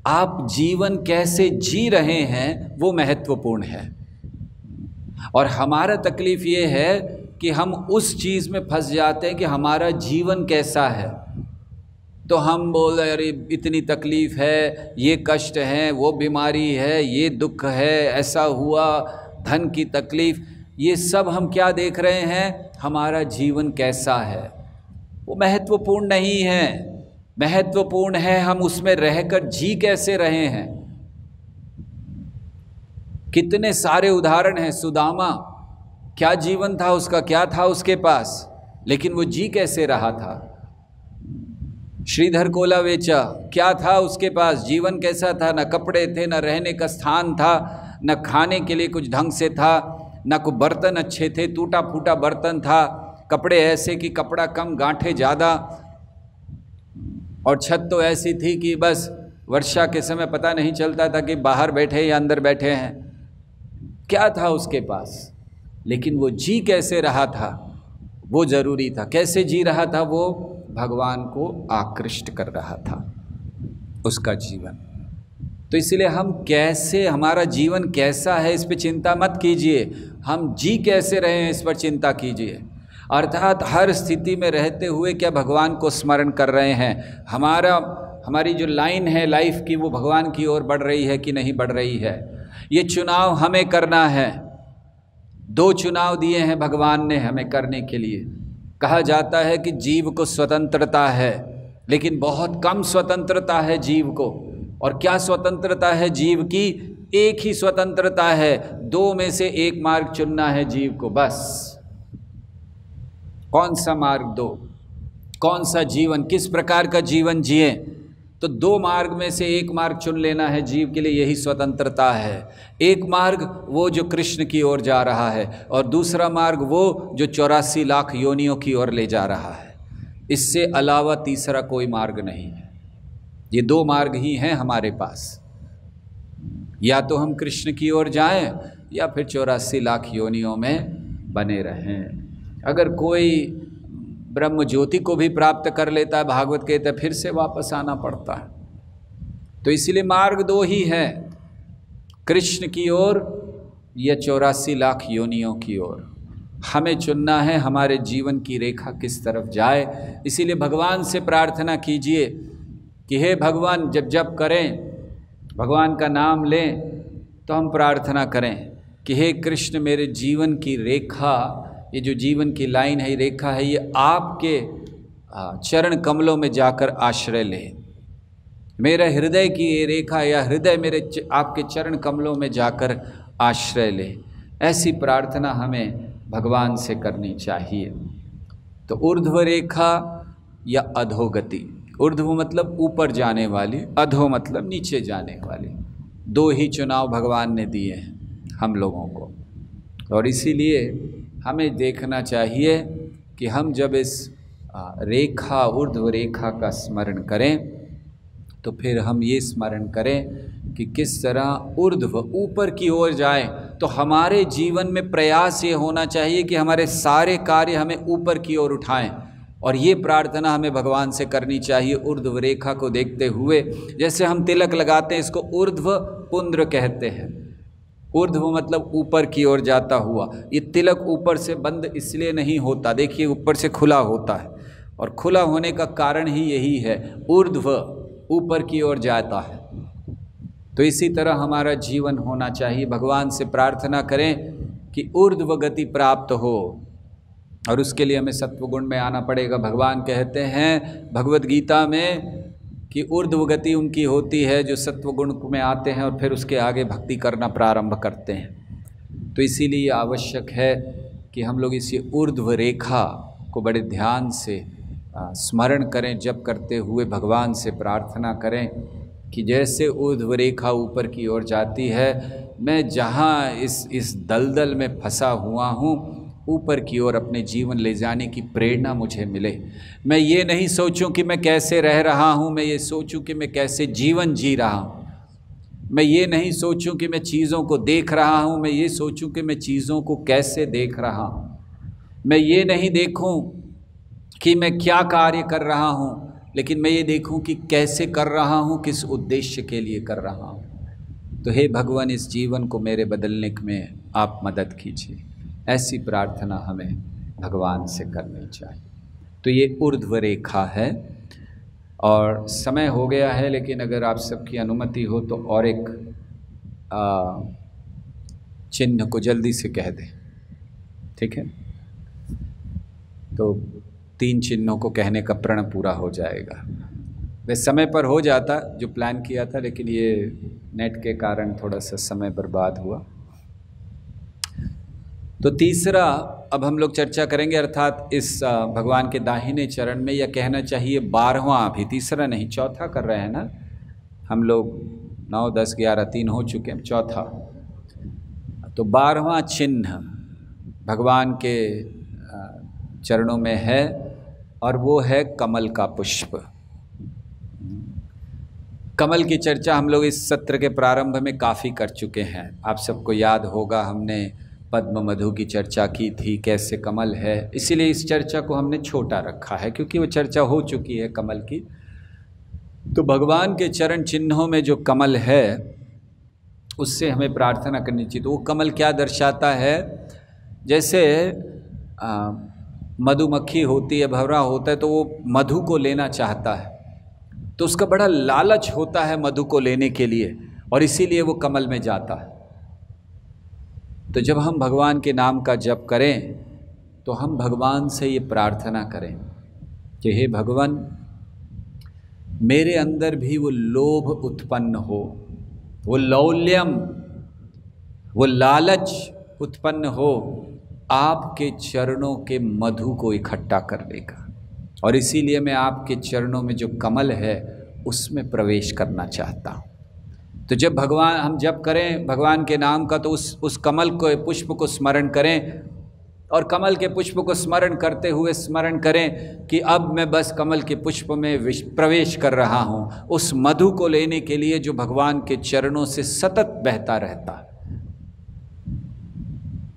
आप जीवन कैसे जी रहे हैं वो महत्वपूर्ण है। और हमारा तकलीफ़ ये है कि हम उस चीज़ में फंस जाते हैं कि हमारा जीवन कैसा है, तो हम बोल रहे अरे इतनी तकलीफ़ है, ये कष्ट है, वो बीमारी है, ये दुख है, ऐसा हुआ, धन की तकलीफ़, ये सब हम क्या देख रहे हैं, हमारा जीवन कैसा है। वो महत्वपूर्ण नहीं है, महत्वपूर्ण है हम उसमें रहकर जी कैसे रहे हैं। कितने सारे उदाहरण हैं, सुदामा क्या जीवन था उसका, क्या था उसके पास, लेकिन वो जी कैसे रहा था। श्रीधर कोलावेचा क्या था उसके पास, जीवन कैसा था, न कपड़े थे, न रहने का स्थान था, न खाने के लिए कुछ ढंग से था, न कोई बर्तन अच्छे थे, टूटा फूटा बर्तन था, कपड़े ऐसे कि कपड़ा कम गांठे ज़्यादा, और छत तो ऐसी थी कि बस वर्षा के समय पता नहीं चलता था कि बाहर बैठे या अंदर बैठे हैं। क्या था उसके पास, लेकिन वो जी कैसे रहा था वो ज़रूरी था। कैसे जी रहा था वो, भगवान को आकृष्ट कर रहा था उसका जीवन। तो इसलिए हम कैसे, हमारा जीवन कैसा है इस पर चिंता मत कीजिए, हम जी कैसे रहे हैं इस पर चिंता कीजिए। अर्थात हर स्थिति में रहते हुए क्या भगवान को स्मरण कर रहे हैं, हमारी जो लाइन है लाइफ की वो भगवान की ओर बढ़ रही है कि नहीं बढ़ रही है। ये चुनाव हमें करना है। 2 चुनाव दिए हैं भगवान ने हमें करने के लिए। कहा जाता है कि जीव को स्वतंत्रता है, लेकिन बहुत कम स्वतंत्रता है जीव को। और क्या स्वतंत्रता है जीव की, एक ही स्वतंत्रता है, 2 में से एक मार्ग चुनना है जीव को, बस। कौन सा मार्ग दो, कौन सा जीवन, किस प्रकार का जीवन जिए, तो 2 मार्ग में से एक मार्ग चुन लेना है जीव के लिए, यही स्वतंत्रता है। एक मार्ग वो जो कृष्ण की ओर जा रहा है, और दूसरा मार्ग वो जो 84 लाख योनियों की ओर ले जा रहा है। इससे अलावा तीसरा कोई मार्ग नहीं है। ये 2 मार्ग ही हैं हमारे पास, या तो हम कृष्ण की ओर जाएं या फिर 84 लाख योनियों में बने रहें। अगर कोई ब्रह्म ज्योति को भी प्राप्त कर लेता है, भागवत कहते हैं, फिर से वापस आना पड़ता है। तो इसलिए मार्ग 2 ही है, कृष्ण की ओर या 84 लाख योनियों की ओर। हमें चुनना है हमारे जीवन की रेखा किस तरफ जाए। इसीलिए भगवान से प्रार्थना कीजिए कि हे भगवान, जब जप करें, भगवान का नाम लें, तो हम प्रार्थना करें कि हे कृष्ण, मेरे जीवन की रेखा, ये जो जीवन की लाइन है, रेखा है, ये आपके चरण कमलों में जाकर आश्रय ले। मेरा हृदय की ये रेखा या हृदय मेरे आपके चरण कमलों में जाकर आश्रय ले। ऐसी प्रार्थना हमें भगवान से करनी चाहिए। तो ऊर्ध्व रेखा या अधोगति, ऊर्ध्व मतलब ऊपर जाने वाली, अधो मतलब नीचे जाने वाली, 2 ही चुनाव भगवान ने दिए हैं हम लोगों को। और इसीलिए हमें देखना चाहिए कि हम जब इस रेखा, ऊर्ध्व रेखा का स्मरण करें, तो फिर हम ये स्मरण करें कि किस तरह ऊर्ध्व ऊपर की ओर जाए। तो हमारे जीवन में प्रयास ये होना चाहिए कि हमारे सारे कार्य हमें ऊपर की ओर उठाएं। और ये प्रार्थना हमें भगवान से करनी चाहिए ऊर्ध्व रेखा को देखते हुए। जैसे हम तिलक लगाते हैं, इसको ऊर्ध्व पुंड्र कहते हैं। ऊर्ध्व मतलब ऊपर की ओर जाता हुआ। ये तिलक ऊपर से बंद इसलिए नहीं होता, देखिए ऊपर से खुला होता है, और खुला होने का कारण ही यही है, ऊर्ध्व ऊपर की ओर जाता है। तो इसी तरह हमारा जीवन होना चाहिए। भगवान से प्रार्थना करें कि ऊर्ध्व गति प्राप्त हो, और उसके लिए हमें सत्वगुण में आना पड़ेगा। भगवान कहते हैं भगवद गीता में कि ऊर्ध्व गति उनकी होती है जो सत्वगुण में आते हैं और फिर उसके आगे भक्ति करना प्रारंभ करते हैं। तो इसीलिए आवश्यक है कि हम लोग इसी ऊर्ध्व रेखा को बड़े ध्यान से स्मरण करें, जप करते हुए भगवान से प्रार्थना करें कि जैसे ऊर्ध्व रेखा ऊपर की ओर जाती है, मैं जहाँ इस दलदल में फंसा हुआ हूँ, ऊपर की ओर अपने जीवन ले जाने की प्रेरणा मुझे मिले। मैं ये नहीं सोचूं कि मैं कैसे रह रहा हूँ, मैं ये सोचूं कि मैं कैसे जीवन जी रहा हूँ। मैं ये नहीं सोचूं कि मैं चीज़ों को देख रहा हूँ, मैं ये सोचूं कि मैं चीज़ों को कैसे देख रहा हूँ। मैं ये नहीं देखूं कि मैं क्या कार्य कर रहा हूँ, लेकिन मैं ये देखूं कि कैसे कर रहा हूँ, किस उद्देश्य के लिए कर रहा हूँ। तो हे भगवान, इस जीवन को मेरे बदलने में आप मदद कीजिए। ऐसी प्रार्थना हमें भगवान से करनी चाहिए। तो ये ऊर्ध्व रेखा है और समय हो गया है, लेकिन अगर आप सबकी अनुमति हो तो और एक चिन्ह को जल्दी से कह दें, ठीक है? तो 3 चिन्हों को कहने का प्रण पूरा हो जाएगा। वे समय पर हो जाता जो प्लान किया था, लेकिन ये नेट के कारण थोड़ा सा समय बर्बाद हुआ। तो तीसरा अब हम लोग चर्चा करेंगे, अर्थात इस भगवान के दाहिने चरण में, या कहना चाहिए 12वां, अभी तीसरा नहीं चौथा कर रहे हैं ना हम लोग। 9, 10, 11, 3 हो चुके हैं, चौथा। तो 12वां चिन्ह भगवान के चरणों में है और वो है कमल का पुष्प। कमल की चर्चा हम लोग इस सत्र के प्रारंभ में काफ़ी कर चुके हैं। आप सबको याद होगा, हमने पद्म मधु की चर्चा की थी, कैसे कमल है। इसीलिए इस चर्चा को हमने छोटा रखा है, क्योंकि वो चर्चा हो चुकी है कमल की। तो भगवान के चरण चिन्हों में जो कमल है उससे हमें प्रार्थना करनी चाहिए। तो वो कमल क्या दर्शाता है? जैसे मधुमक्खी होती है, भंवरा होता है, तो वो मधु को लेना चाहता है, तो उसका बड़ा लालच होता है मधु को लेने के लिए, और इसीलिए वो कमल में जाता है। तो जब हम भगवान के नाम का जप करें तो हम भगवान से ये प्रार्थना करें कि हे भगवान, मेरे अंदर भी वो लोभ उत्पन्न हो, वो लौल्यम, वो लालच उत्पन्न हो आपके चरणों के मधु को इकट्ठा करने का, और इसीलिए मैं आपके चरणों में जो कमल है उसमें प्रवेश करना चाहता हूँ। तो जब भगवान हम जप करें भगवान के नाम का, तो उस कमल को, पुष्प को स्मरण करें, और कमल के पुष्प को स्मरण करते हुए स्मरण करें कि अब मैं बस कमल के पुष्प में प्रवेश कर रहा हूँ, उस मधु को लेने के लिए जो भगवान के चरणों से सतत बहता रहता है।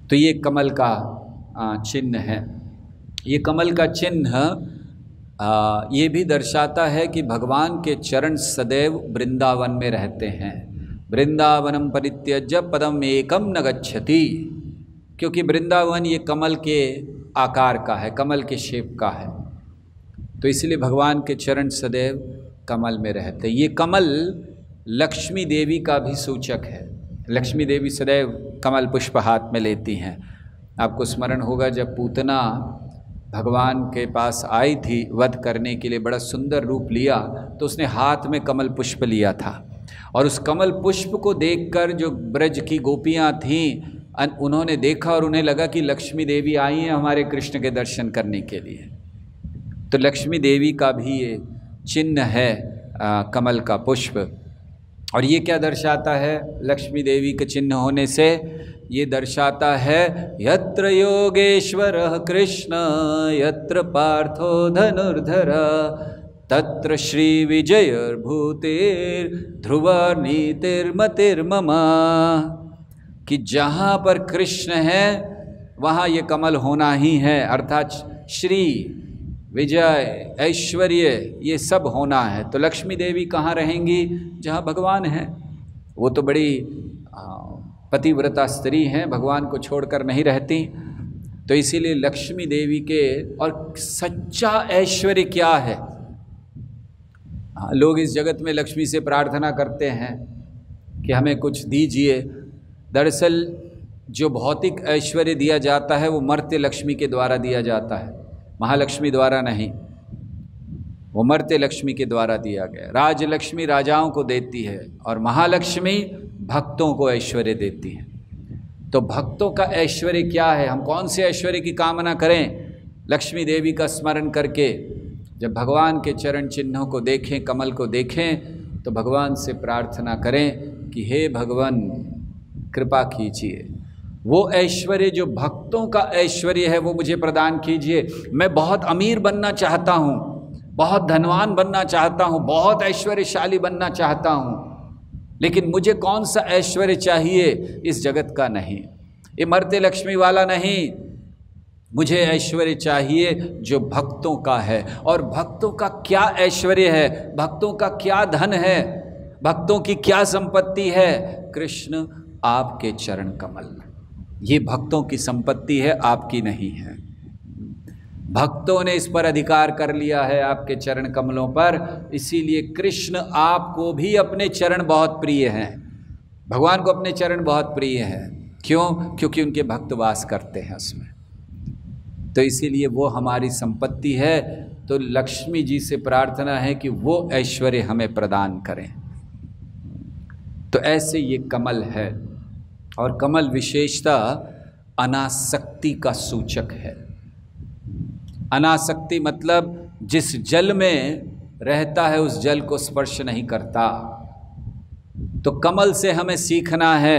तो ये कमल का चिन्ह है। ये कमल का चिन्ह ये भी दर्शाता है कि भगवान के चरण सदैव वृंदावन में रहते हैं। वृंदावनम परित्यज्य पदम एकम न गच्छति, क्योंकि वृंदावन ये कमल के आकार का है, कमल के शेप का है, तो इसलिए भगवान के चरण सदैव कमल में रहते हैं। ये कमल लक्ष्मी देवी का भी सूचक है। लक्ष्मी देवी सदैव कमल पुष्प हाथ में लेती हैं। आपको स्मरण होगा, जब पूतना भगवान के पास आई थी वध करने के लिए, बड़ा सुंदर रूप लिया, तो उसने हाथ में कमल पुष्प लिया था, और उस कमल पुष्प को देखकर जो ब्रज की गोपियाँ थीं, उन्होंने देखा और उन्हें लगा कि लक्ष्मी देवी आई हैं हमारे कृष्ण के दर्शन करने के लिए। तो लक्ष्मी देवी का भी ये चिन्ह है कमल का पुष्प। और ये क्या दर्शाता है? लक्ष्मी देवी के चिन्ह होने से ये दर्शाता है यत्र योगेश्वरः कृष्ण यत्र पार्थो धनुर्धर तत्र श्री विजयर्भूतेर् ध्रुवनीतिर्मतिर्मम, कि जहाँ पर कृष्ण है वहाँ ये कमल होना ही है, अर्थात श्री विजय ऐश्वर्य ये सब होना है। तो लक्ष्मी देवी कहाँ रहेंगी? जहाँ भगवान है। वो तो बड़ी पतिव्रता स्त्री हैं, भगवान को छोड़कर नहीं रहती। तो इसीलिए लक्ष्मी देवी के, और सच्चा ऐश्वर्य क्या है? लोग इस जगत में लक्ष्मी से प्रार्थना करते हैं कि हमें कुछ दीजिए। दरअसल जो भौतिक ऐश्वर्य दिया जाता है वो मर्त्य लक्ष्मी के द्वारा दिया जाता है, महालक्ष्मी द्वारा नहीं। वो मर्त्य लक्ष्मी के द्वारा दिया गया। राजलक्ष्मी राजाओं को देती है और महालक्ष्मी भक्तों को ऐश्वर्य देती है। तो भक्तों का ऐश्वर्य क्या है? हम कौन से ऐश्वर्य की कामना करें? लक्ष्मी देवी का स्मरण करके जब भगवान के चरण चिन्हों को देखें, कमल को देखें, तो भगवान से प्रार्थना करें कि हे भगवान कृपा कीजिए, वो ऐश्वर्य जो भक्तों का ऐश्वर्य है वो मुझे प्रदान कीजिए। मैं बहुत अमीर बनना चाहता हूँ, बहुत धनवान बनना चाहता हूँ, बहुत ऐश्वर्यशाली बनना चाहता हूँ, लेकिन मुझे कौन सा ऐश्वर्य चाहिए? इस जगत का नहीं, इमरते लक्ष्मी वाला नहीं, मुझे ऐश्वर्य चाहिए जो भक्तों का है। और भक्तों का क्या ऐश्वर्य है, भक्तों का क्या धन है, भक्तों की क्या संपत्ति है? कृष्ण आपके चरण कमल, ये भक्तों की संपत्ति है, आपकी नहीं है। भक्तों ने इस पर अधिकार कर लिया है, आपके चरण कमलों पर। इसीलिए कृष्ण आपको भी अपने चरण बहुत प्रिय हैं, भगवान को अपने चरण बहुत प्रिय हैं। क्यों? क्योंकि उनके भक्त वास करते हैं उसमें, तो इसीलिए वो हमारी संपत्ति है। तो लक्ष्मी जी से प्रार्थना है कि वो ऐश्वर्य हमें प्रदान करें। तो ऐसे ये कमल है, और कमल विशेषता अनासक्ति का सूचक है। अनासक्ति मतलब जिस जल में रहता है उस जल को स्पर्श नहीं करता। तो कमल से हमें सीखना है।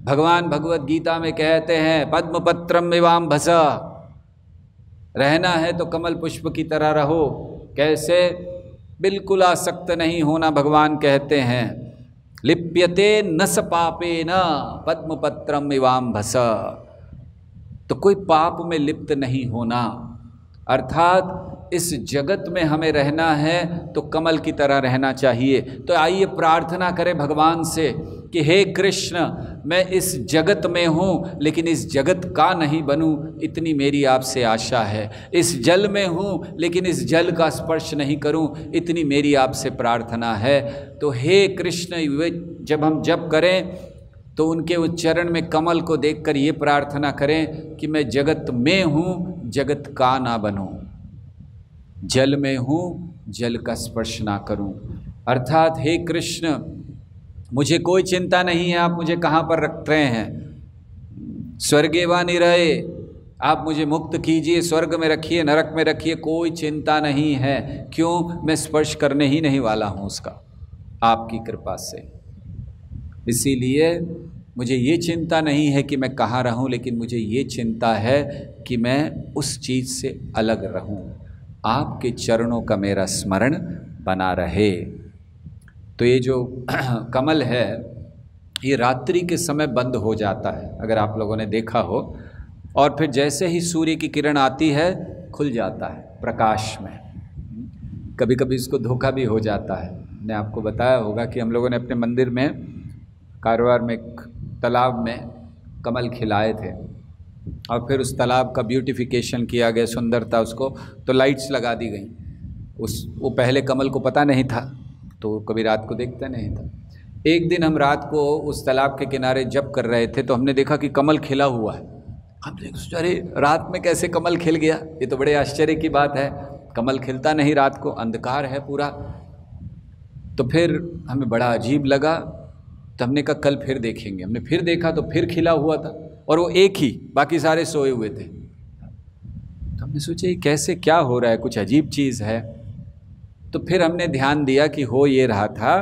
भगवान भगवत गीता में कहते हैं पद्म पत्रम विवाम्भसा, रहना है तो कमल पुष्प की तरह रहो। कैसे? बिल्कुल आसक्त नहीं होना। भगवान कहते हैं लिप्यते न स पापेन पद्म पत्रम विवाम्भसा, तो कोई पाप में लिप्त नहीं होना। अर्थात इस जगत में हमें रहना है तो कमल की तरह रहना चाहिए। तो आइए प्रार्थना करें भगवान से कि हे कृष्ण, मैं इस जगत में हूँ लेकिन इस जगत का नहीं बनूँ, इतनी मेरी आपसे आशा है। इस जल में हूँ लेकिन इस जल का स्पर्श नहीं करूँ, इतनी मेरी आपसे प्रार्थना है। तो हे कृष्ण, जब हम जप करें तो उनके उच्चारण में कमल को देखकर ये प्रार्थना करें कि मैं जगत में हूँ, जगत का ना बनूँ, जल में हूँ, जल का स्पर्श ना करूँ। अर्थात हे कृष्ण, मुझे कोई चिंता नहीं है आप मुझे कहाँ पर रख रहे हैं, स्वर्गे वा निरये, आप मुझे मुक्त कीजिए, स्वर्ग में रखिए, नरक में रखिए, कोई चिंता नहीं है। क्यों? मैं स्पर्श करने ही नहीं वाला हूँ उसका, आपकी कृपा से। इसीलिए मुझे ये चिंता नहीं है कि मैं कहाँ रहूँ, लेकिन मुझे ये चिंता है कि मैं उस चीज़ से अलग रहूँ, आपके चरणों का मेरा स्मरण बना रहे। तो ये जो कमल है ये रात्रि के समय बंद हो जाता है, अगर आप लोगों ने देखा हो, और फिर जैसे ही सूर्य की किरण आती है खुल जाता है प्रकाश में। कभी कभी इसको धोखा भी हो जाता है। मैंने आपको बताया होगा कि हम लोगों ने अपने मंदिर में कारवार में एक तालाब में कमल खिलाए थे, और फिर उस तालाब का ब्यूटिफिकेशन किया गया, सुंदरता उसको, तो लाइट्स लगा दी गई। वो पहले कमल को पता नहीं था, तो कभी रात को देखता नहीं था। एक दिन हम रात को उस तालाब के किनारे जप कर रहे थे तो हमने देखा कि कमल खिला हुआ है। हम सोचे अरे रात में कैसे कमल खिल गया, ये तो बड़े आश्चर्य की बात है, कमल खिलता नहीं रात को, अंधकार है पूरा। तो फिर हमें बड़ा अजीब लगा, तो हमने कहा कल फिर देखेंगे। हमने फिर देखा तो फिर खिला हुआ था, और वो एक ही, बाकी सारे सोए हुए थे। तो हमने सोचा ये कैसे, क्या हो रहा है, कुछ अजीब चीज़ है। तो फिर हमने ध्यान दिया कि हो ये रहा था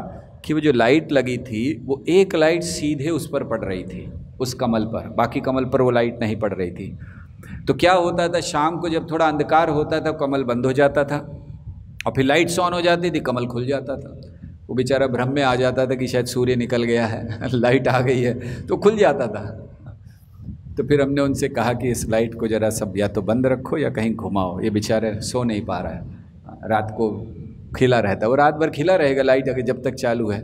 कि वो जो लाइट लगी थी वो एक लाइट सीधे उस पर पड़ रही थी, उस कमल पर, बाकी कमल पर वो लाइट नहीं पड़ रही थी। तो क्या होता था, शाम को जब थोड़ा अंधकार होता था कमल बंद हो जाता था, और फिर लाइट्स ऑन हो जाती थी, कमल खुल जाता था। वो बेचारा भ्रम में आ जाता था कि शायद सूर्य निकल गया है लाइट आ गई है, तो खुल जाता था। तो फिर हमने उनसे कहा कि इस लाइट को ज़रा सब या तो बंद रखो या कहीं घुमाओ, ये बेचारे सो नहीं पा रहा है, रात को खिला रहता है, वो रात भर खिला रहेगा लाइट अगर जब तक चालू है।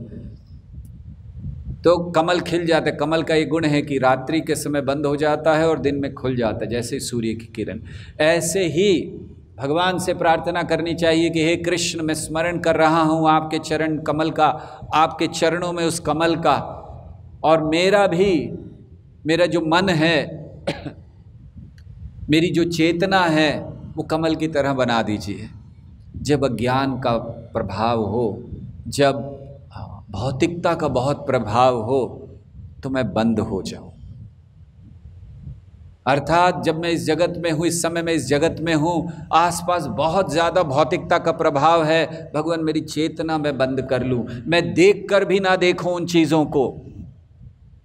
तो कमल खिल जाता है। कमल का ये गुण है कि रात्रि के समय बंद हो जाता है और दिन में खुल जाता है, जैसे सूर्य की किरण। ऐसे ही भगवान से प्रार्थना करनी चाहिए कि हे कृष्ण, मैं स्मरण कर रहा हूँ आपके चरण कमल का, आपके चरणों में उस कमल का, और मेरा जो मन है मेरी जो चेतना है वो कमल की तरह बना दीजिए। जब अज्ञान का प्रभाव हो, जब भौतिकता का बहुत प्रभाव हो, तो मैं बंद हो जाऊं। अर्थात जब मैं इस जगत में हूँ, इस समय मैं इस जगत में हूँ, आसपास बहुत ज़्यादा भौतिकता का प्रभाव है, भगवान मेरी चेतना मैं बंद कर लूँ, मैं देख कर भी ना देखूँ उन चीज़ों को,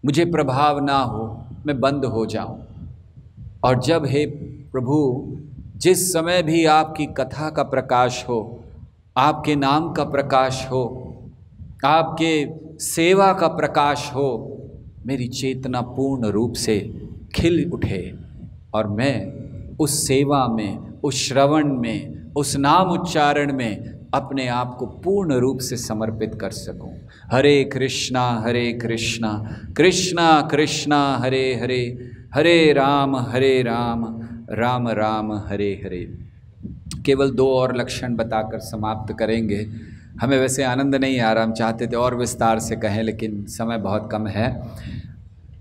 मुझे प्रभाव ना हो। मैं बंद हो जाऊं। और जब हे प्रभु जिस समय भी आपकी कथा का प्रकाश हो, आपके नाम का प्रकाश हो, आपके सेवा का प्रकाश हो, मेरी चेतना पूर्ण रूप से खिल उठे और मैं उस सेवा में, उस श्रवण में, उस नाम उच्चारण में अपने आप को पूर्ण रूप से समर्पित कर सकूं। हरे कृष्णा कृष्णा कृष्णा हरे हरे, हरे राम राम राम हरे हरे। केवल 2 और लक्षण बताकर समाप्त करेंगे। हमें वैसे आनंद नहीं आ रहा, हम चाहते थे और विस्तार से कहें, लेकिन समय बहुत कम है।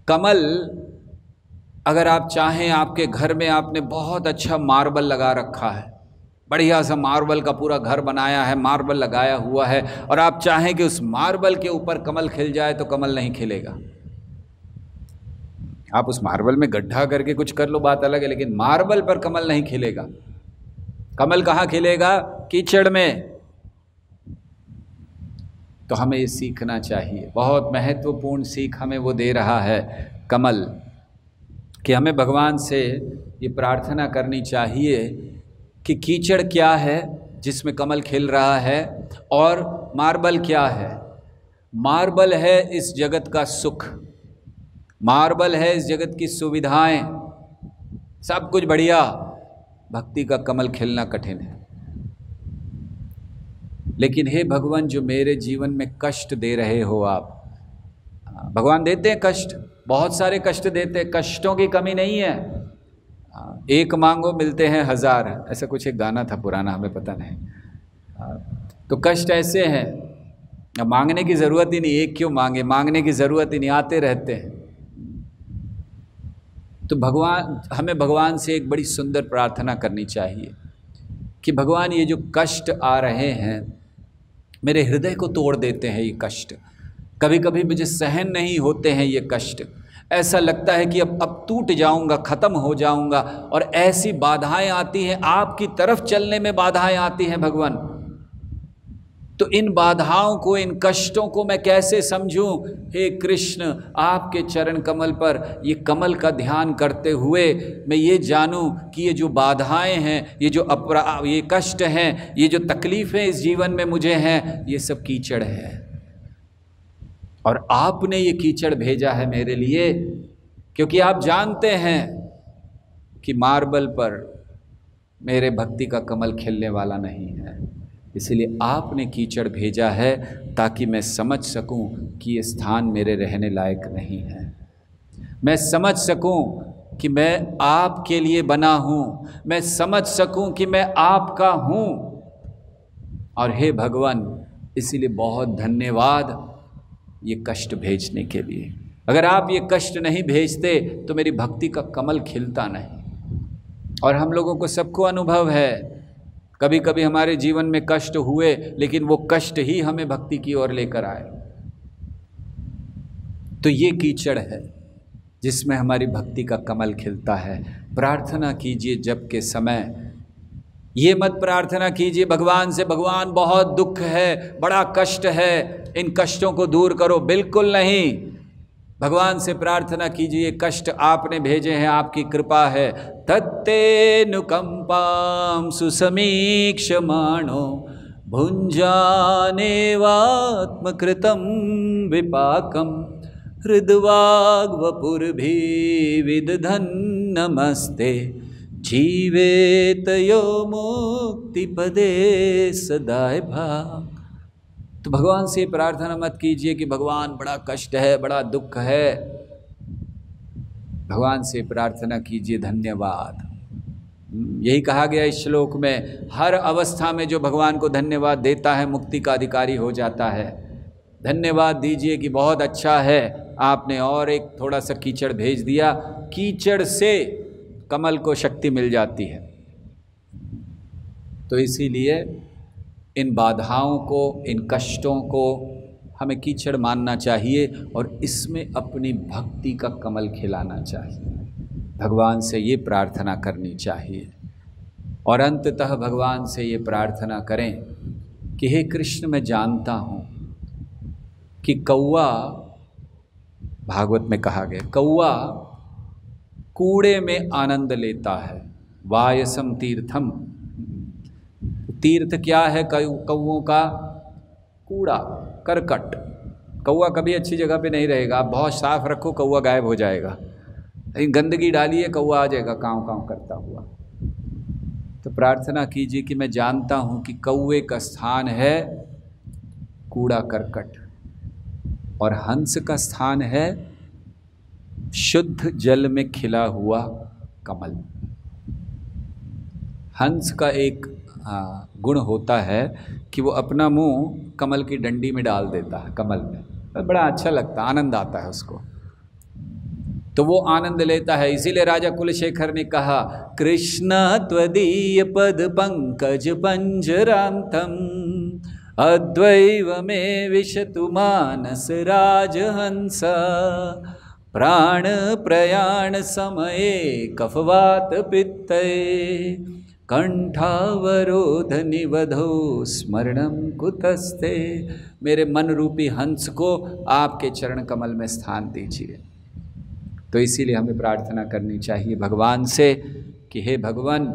कमल, अगर आप चाहें, आपके घर में आपने बहुत अच्छा मार्बल लगा रखा है, बढ़िया सा मार्बल का पूरा घर बनाया है, मार्बल लगाया हुआ है, और आप चाहें कि उस मार्बल के ऊपर कमल खिल जाए, तो कमल नहीं खिलेगा। आप उस मार्बल में गड्ढा करके कुछ कर लो, बात अलग है, लेकिन मार्बल पर कमल नहीं खिलेगा। कमल कहाँ खिलेगा? कीचड़ में। तो हमें ये सीखना चाहिए, बहुत महत्वपूर्ण सीख हमें वो दे रहा है कमल, कि हमें भगवान से ये प्रार्थना करनी चाहिए कि कीचड़ क्या है जिसमें कमल खिल रहा है, और मार्बल क्या है? मार्बल है इस जगत का सुख, मार्बल है इस जगत की सुविधाएं, सब कुछ बढ़िया। भक्ति का कमल खिलना कठिन है। लेकिन हे भगवान, जो मेरे जीवन में कष्ट दे रहे हो आप, भगवान देते हैं कष्ट, बहुत सारे कष्ट देते हैं, कष्टों की कमी नहीं है। एक मांगो मिलते हैं 1000, ऐसा कुछ एक गाना था पुराना, हमें पता नहीं। तो कष्ट ऐसे हैं, अब मांगने की ज़रूरत ही नहीं, एक क्यों मांगे, मांगने की ज़रूरत ही नहीं, आते रहते हैं। तो भगवान, हमें भगवान से एक बड़ी सुंदर प्रार्थना करनी चाहिए कि भगवान, ये जो कष्ट आ रहे हैं मेरे हृदय को तोड़ देते हैं, ये कष्ट कभी कभी मुझे सहन नहीं होते हैं, ये कष्ट ऐसा लगता है कि अब टूट जाऊंगा, ख़त्म हो जाऊंगा, और ऐसी बाधाएं आती हैं, आपकी तरफ चलने में बाधाएं आती हैं भगवान। तो इन बाधाओं को, इन कष्टों को मैं कैसे समझूं? हे कृष्ण, आपके चरण कमल पर ये कमल का ध्यान करते हुए मैं ये जानूं कि ये जो बाधाएं हैं, ये जो ये कष्ट हैं, ये जो तकलीफ़ें इस जीवन में मुझे हैं, ये सब कीचड़ है, और आपने ये कीचड़ भेजा है मेरे लिए, क्योंकि आप जानते हैं कि मार्बल पर मेरे भक्ति का कमल खिलने वाला नहीं है। इसलिए आपने कीचड़ भेजा है ताकि मैं समझ सकूं कि ये स्थान मेरे रहने लायक नहीं है। मैं समझ सकूं कि मैं आपके लिए बना हूं, मैं समझ सकूं कि मैं आपका हूं। और हे भगवान, इसीलिए बहुत धन्यवाद ये कष्ट भेजने के लिए। अगर आप ये कष्ट नहीं भेजते तो मेरी भक्ति का कमल खिलता नहीं। और हम लोगों को सबको अनुभव है, कभी कभी हमारे जीवन में कष्ट हुए, लेकिन वो कष्ट ही हमें भक्ति की ओर लेकर आए। तो ये कीचड़ है जिसमें हमारी भक्ति का कमल खिलता है। प्रार्थना कीजिए जब के समय, ये मत प्रार्थना कीजिए भगवान से, भगवान बहुत दुख है, बड़ा कष्ट है, इन कष्टों को दूर करो। बिल्कुल नहीं। भगवान से प्रार्थना कीजिए, कष्ट आपने भेजे हैं, आपकी कृपा है। तत्तेऽनुकंपां सुसमीक्षमाणो भुञ्जानेवात्मकृतं विपाकं हृद्वाग्वपुर्भिविदधन् नमस्ते जीवेत यो मुक्तिपदे सदाय भाग। तो भगवान से प्रार्थना मत कीजिए कि भगवान बड़ा कष्ट है, बड़ा दुख है। भगवान से प्रार्थना कीजिए धन्यवाद। यही कहा गया इस श्लोक में, हर अवस्था में जो भगवान को धन्यवाद देता है मुक्ति का अधिकारी हो जाता है। धन्यवाद दीजिए कि बहुत अच्छा है, आपने और एक थोड़ा सा कीचड़ भेज दिया। कीचड़ से कमल को शक्ति मिल जाती है। तो इसीलिए इन बाधाओं को, इन कष्टों को हमें कीचड़ मानना चाहिए और इसमें अपनी भक्ति का कमल खिलाना चाहिए। भगवान से ये प्रार्थना करनी चाहिए और अंततः भगवान से ये प्रार्थना करें कि हे कृष्ण, मैं जानता हूँ कि कौवा, भागवत में कहा गया, कौवा कूड़े में आनंद लेता है। वायसम तीर्थम, तीर्थ क्या है कौओं का? कूड़ा, करकट। कौआ कभी अच्छी जगह पे नहीं रहेगा। आप बहुत साफ रखो, कौआ गायब हो जाएगा। लेकिन गंदगी डालिए, कौआ आ जाएगा काँव काँव करता हुआ। तो प्रार्थना कीजिए कि मैं जानता हूँ कि कौए का स्थान है कूड़ा करकट, और हंस का स्थान है शुद्ध जल में खिला हुआ कमल। हंस का एक गुण होता है कि वो अपना मुंह कमल की डंडी में डाल देता है, कमल में। बड़ा अच्छा लगता है, आनंद आता है उसको, तो वो आनंद लेता है। इसीलिए राजा कुलशेखर ने कहा, कृष्ण त्वदीय पद पंकज पंजरांतम अद्वैव में विशतु मानस राजहंस प्राण प्रयाण समये कफवात पित्तये कंठावरोध निवधो स्मरणम कुतस्ते। मेरे मन रूपी हंस को आपके चरण कमल में स्थान दीजिए। तो इसीलिए हमें प्रार्थना करनी चाहिए भगवान से कि हे भगवान,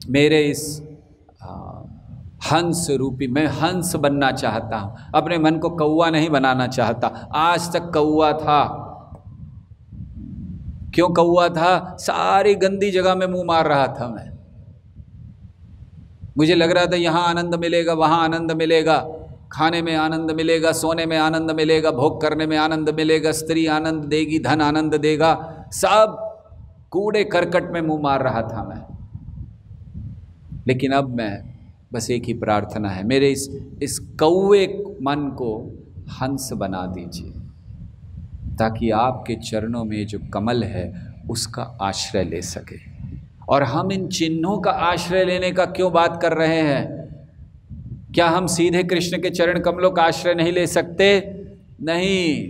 मेरे इस हंस रूपी, मैं हंस बनना चाहता हूँ, अपने मन को कौवा नहीं बनाना चाहता। आज तक कौवा था। क्यों कौवा था? सारी गंदी जगह में मुंह मार रहा था मैं। मुझे लग रहा था यहाँ आनंद मिलेगा, वहाँ आनंद मिलेगा, खाने में आनंद मिलेगा, सोने में आनंद मिलेगा, भोग करने में आनंद मिलेगा, स्त्री आनंद देगी, धन आनंद देगा। सब कूड़े करकट में मुंह मार रहा था मैं। लेकिन अब मैं बस एक ही प्रार्थना है, मेरे इस कौवे मन को हंस बना दीजिए, ताकि आपके चरणों में जो कमल है उसका आश्रय ले सके। और हम इन चिन्हों का आश्रय लेने का क्यों बात कर रहे हैं? क्या हम सीधे कृष्ण के चरण कमलों का आश्रय नहीं ले सकते? नहीं,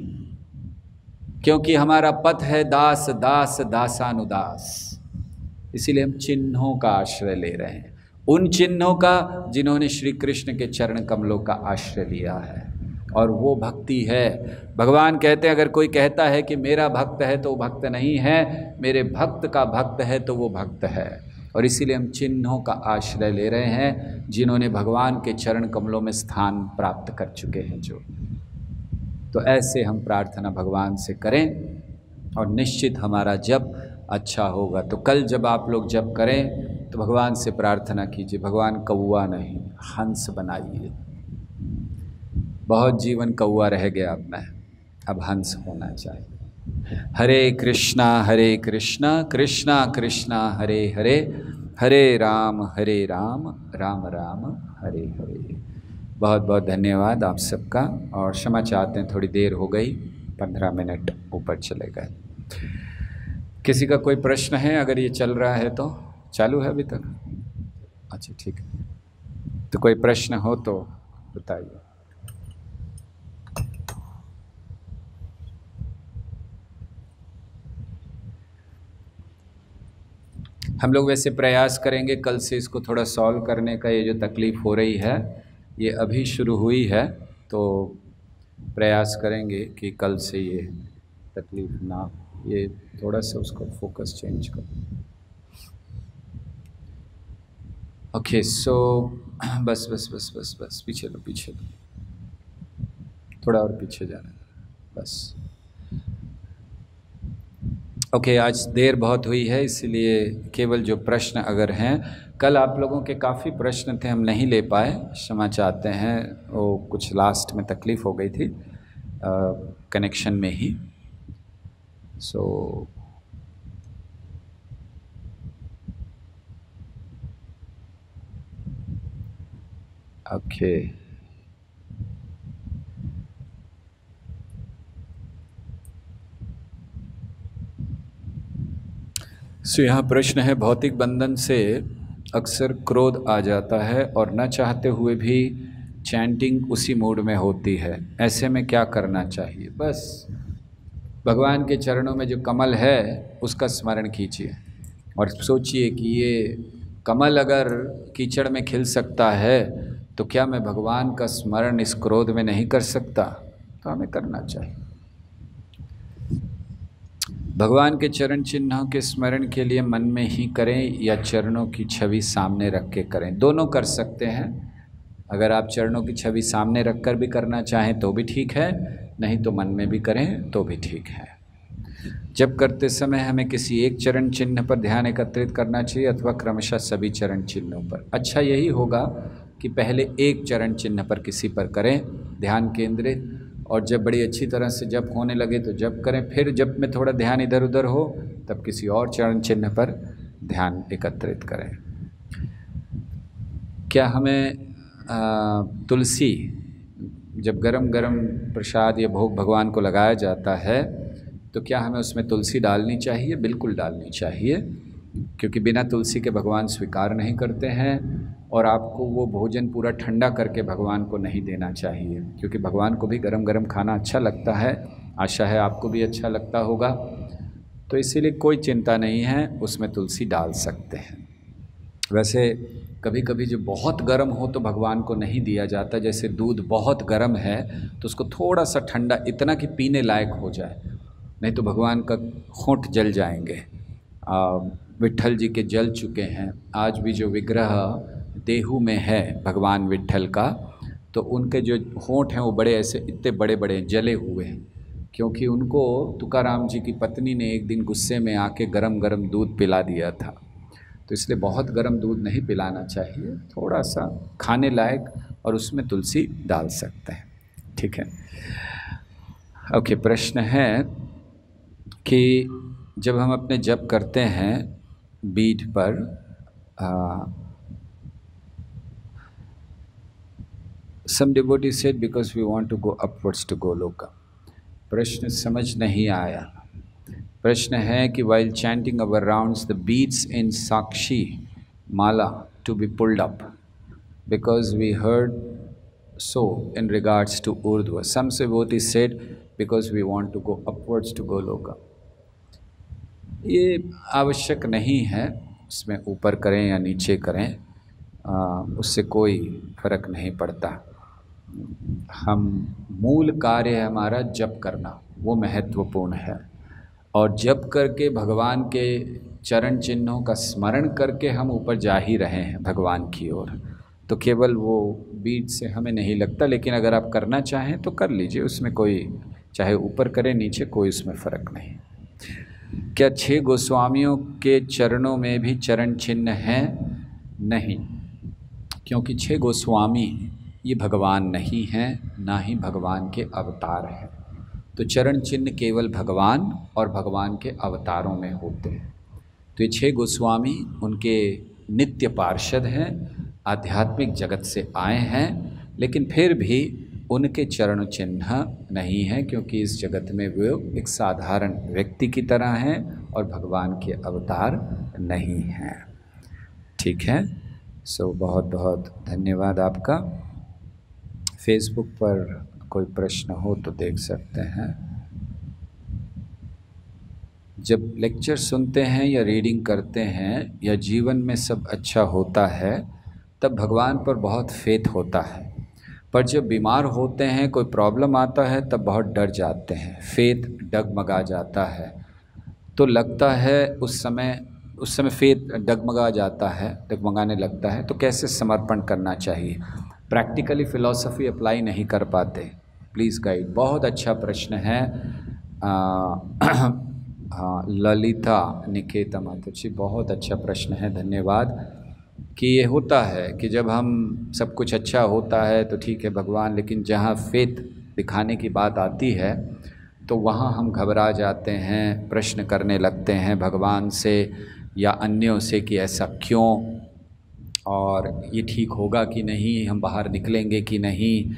क्योंकि हमारा पथ है दास दास दासानुदास। इसीलिए हम चिन्हों का आश्रय ले रहे हैं, उन चिन्हों का जिन्होंने श्री कृष्ण के चरण कमलों का आश्रय लिया है। और वो भक्ति है। भगवान कहते हैं, अगर कोई कहता है कि मेरा भक्त है तो वो भक्त नहीं है, मेरे भक्त का भक्त है तो वो भक्त है। और इसीलिए हम चिन्हों का आश्रय ले रहे हैं, जिन्होंने भगवान के चरण कमलों में स्थान प्राप्त कर चुके हैं जो। तो ऐसे हम प्रार्थना भगवान से करें और निश्चित हमारा जप अच्छा होगा। तो कल जब आप लोग जप करें तो भगवान से प्रार्थना कीजिए, भगवान कौवा नहीं हंस बनाइए। बहुत जीवन कौवा रह गया, अब हंस होना चाहिए। हरे कृष्णा कृष्णा कृष्णा हरे हरे, हरे राम राम राम हरे हरे। बहुत बहुत धन्यवाद आप सबका, और क्षमा चाहते हैं थोड़ी देर हो गई, 15 मिनट ऊपर चले गए। किसी का कोई प्रश्न है? अगर ये चल रहा है तो चालू है अभी तक? अच्छा ठीक है, तो कोई प्रश्न हो तो बताइए। हम लोग वैसे प्रयास करेंगे कल से इसको थोड़ा सॉल्व करने का। ये जो तकलीफ़ हो रही है ये अभी शुरू हुई है, तो प्रयास करेंगे कि कल से ये तकलीफ़ ना, ये थोड़ा सा उसको फोकस चेंज करो। ओके, सो बस बस बस बस बस पीछे लो, थोड़ा और पीछे जाना बस। ओके, आज देर बहुत हुई है, इसलिए केवल जो प्रश्न अगर हैं, कल आप लोगों के काफ़ी प्रश्न थे, हम नहीं ले पाए, क्षमा चाहते हैं। वो कुछ लास्ट में तकलीफ़ हो गई थी कनेक्शन में ही। सो ओके, सो यहाँ प्रश्न है, भौतिक बंधन से अक्सर क्रोध आ जाता है और न चाहते हुए भी चैंटिंग उसी मूड में होती है, ऐसे में क्या करना चाहिए? बस भगवान के चरणों में जो कमल है उसका स्मरण कीजिए और सोचिए कि ये कमल अगर कीचड़ में खिल सकता है तो क्या मैं भगवान का स्मरण इस क्रोध में नहीं कर सकता? तो हमें करना चाहिए। भगवान के चरण चिन्हों के स्मरण के लिए मन में ही करें या चरणों की छवि सामने रख के करें, दोनों कर सकते हैं। अगर आप चरणों की छवि सामने रख कर भी करना चाहें तो भी ठीक है, नहीं तो मन में भी करें तो भी ठीक है। जब करते समय हमें किसी एक चरण चिन्ह पर ध्यान एकत्रित करना चाहिए अथवा क्रमशः सभी चरण चिन्हों पर। अच्छा यही होगा कि पहले एक चरण चिन्ह पर किसी पर करें ध्यान केंद्रित, और जब बड़ी अच्छी तरह से जप होने लगे तो जप करें, फिर जप में थोड़ा ध्यान इधर उधर हो तब किसी और चरण चिन्ह पर ध्यान एकत्रित करें। क्या हमें तुलसी, जब गरम गरम प्रसाद या भोग भगवान को लगाया जाता है तो क्या हमें उसमें तुलसी डालनी चाहिए? बिल्कुल डालनी चाहिए, क्योंकि बिना तुलसी के भगवान स्वीकार नहीं करते हैं, और आपको वो भोजन पूरा ठंडा करके भगवान को नहीं देना चाहिए, क्योंकि भगवान को भी गरम गरम खाना अच्छा लगता है। आशा है आपको भी अच्छा लगता होगा, तो इसीलिए कोई चिंता नहीं है, उसमें तुलसी डाल सकते हैं। वैसे कभी कभी जो बहुत गर्म हो तो भगवान को नहीं दिया जाता, जैसे दूध बहुत गर्म है तो उसको थोड़ा सा ठंडा, इतना कि पीने लायक हो जाए, नहीं तो भगवान का होंठ जल जाएंगे। विट्ठल जी के जल चुके हैं, आज भी जो विग्रह देहू में है भगवान विट्ठल का, तो उनके जो होंठ हैं वो बड़े ऐसे इतने बड़े बड़े जले हुए हैं, क्योंकि उनको तुकाराम जी की पत्नी ने एक दिन गुस्से में आके गरम गरम दूध पिला दिया था। तो इसलिए बहुत गरम दूध नहीं पिलाना चाहिए, थोड़ा सा खाने लायक, और उसमें तुलसी डाल सकते हैं। ठीक है, ओके। प्रश्न है कि जब हम अपने जप करते हैं बीड पर, some devotees said because we want to go upwards to Goloka। प्रश्न समझ नहीं आया। प्रश्न है कि while chanting our rounds the beads in Sakshi Mala to be pulled up because we heard so in regards to Urdhva। Some devotees said because we want to go upwards to Goloka। ये आवश्यक नहीं है, उसमें ऊपर करें या नीचे करें, उससे कोई फर्क नहीं पड़ता। हम मूल कार्य है हमारा जप करना, वो महत्वपूर्ण है, और जप करके भगवान के चरण चिन्हों का स्मरण करके हम ऊपर जा ही रहे हैं भगवान की ओर, तो केवल वो बीट से हमें नहीं लगता। लेकिन अगर आप करना चाहें तो कर लीजिए, उसमें कोई, चाहे ऊपर करें नीचे, कोई उसमें फ़र्क नहीं। क्या 6 गोस्वामियों के चरणों में भी चरण चिन्ह हैं? नहीं, क्योंकि 6 गोस्वामी ये भगवान नहीं हैं, ना ही भगवान के अवतार हैं। तो चरण चिन्ह केवल भगवान और भगवान के अवतारों में होते हैं। तो ये 6 गोस्वामी उनके नित्य पार्षद हैं, आध्यात्मिक जगत से आए हैं, लेकिन फिर भी उनके चरण चिन्ह नहीं हैं, क्योंकि इस जगत में वे एक साधारण व्यक्ति की तरह हैं और भगवान के अवतार नहीं हैं। ठीक है, सो बहुत बहुत धन्यवाद आपका। फेसबुक पर कोई प्रश्न हो तो देख सकते हैं। जब लेक्चर सुनते हैं या रीडिंग करते हैं या जीवन में सब अच्छा होता है तब भगवान पर बहुत फेथ होता है, पर जब बीमार होते हैं, कोई प्रॉब्लम आता है, तब बहुत डर जाते हैं, फेथ डगमगा जाता है। तो लगता है उस समय फेथ डगमगा जाता है, डगमगाने लगता है, तो कैसे समर्पण करना चाहिए? प्रैक्टिकली फ़िलॉसफी अप्लाई नहीं कर पाते, प्लीज़ गाइड। बहुत अच्छा प्रश्न है। हाँ, ललिता निकेता माता जी, बहुत अच्छा प्रश्न है, धन्यवाद। कि ये होता है कि जब हम सब कुछ अच्छा होता है तो ठीक है भगवान, लेकिन जहाँ फेथ दिखाने की बात आती है तो वहाँ हम घबरा जाते हैं, प्रश्न करने लगते हैं भगवान से या अन्यों से कि ऐसा क्यों, और ये ठीक होगा कि नहीं, हम बाहर निकलेंगे कि नहीं।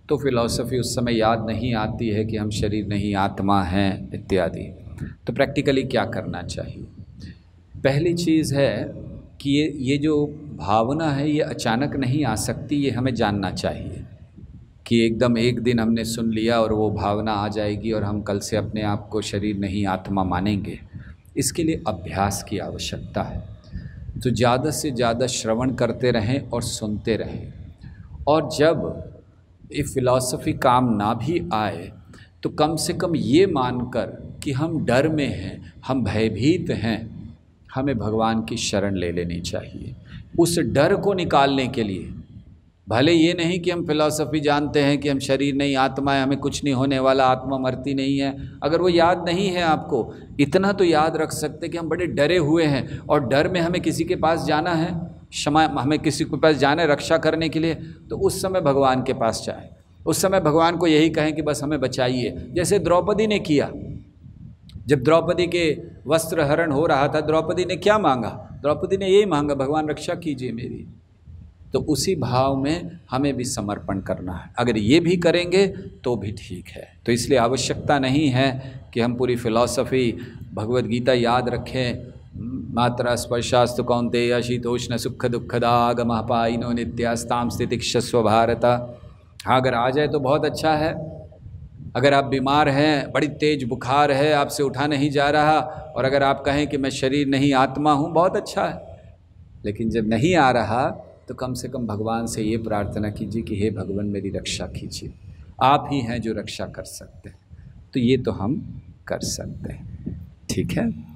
तो फिलॉसफी उस समय याद नहीं आती है कि हम शरीर नहीं आत्मा हैं इत्यादि। तो प्रैक्टिकली क्या करना चाहिए? पहली चीज़ है कि ये जो भावना है ये अचानक नहीं आ सकती, ये हमें जानना चाहिए कि एकदम एक दिन हमने सुन लिया और वो भावना आ जाएगी और हम कल से अपने आप को शरीर नहीं आत्मा मानेंगे। इसके लिए अभ्यास की आवश्यकता है। तो ज़्यादा से ज़्यादा श्रवण करते रहें और सुनते रहें, और जब ये फिलॉसफी काम ना भी आए तो कम से कम ये मानकर कि हम डर में हैं, हम भयभीत हैं, हमें भगवान की शरण ले लेनी चाहिए। उस डर को निकालने के लिए, भले ये नहीं कि हम फिलॉसफी जानते हैं कि हम शरीर नहीं आत्मा है, हमें कुछ नहीं होने वाला, आत्मा मरती नहीं है, अगर वो याद नहीं है आपको, इतना तो याद रख सकते कि हम बड़े डरे हुए हैं और डर में हमें किसी के पास जाना है, क्षमा, हमें किसी के पास जाना है रक्षा करने के लिए, तो उस समय भगवान के पास जाएं, उस समय भगवान को यही कहें कि बस हमें बचाइए। जैसे द्रौपदी ने किया, जब द्रौपदी के वस्त्र हरण हो रहा था, द्रौपदी ने क्या मांगा? द्रौपदी ने यही मांगा, भगवान रक्षा कीजिए मेरी। तो उसी भाव में हमें भी समर्पण करना है। अगर ये भी करेंगे तो भी ठीक है। तो इसलिए आवश्यकता नहीं है कि हम पूरी फिलॉसफी भगवद गीता याद रखें, मात्रा स्पर्शास्तु कौन्तेय शीतोष्ण सुख दुःखदा गमः पायिनो नित्यास्तां स्थितिक्षस्व भारत। हाँ, अगर आ जाए तो बहुत अच्छा है। अगर आप बीमार हैं, बड़ी तेज बुखार है, आपसे उठा नहीं जा रहा, और अगर आप कहें कि मैं शरीर नहीं आत्मा हूँ, बहुत अच्छा है। लेकिन जब नहीं आ रहा तो कम से कम भगवान से ये प्रार्थना कीजिए कि हे भगवान मेरी रक्षा कीजिए, आप ही हैं जो रक्षा कर सकते हैं। तो ये तो हम कर सकते हैं। ठीक है।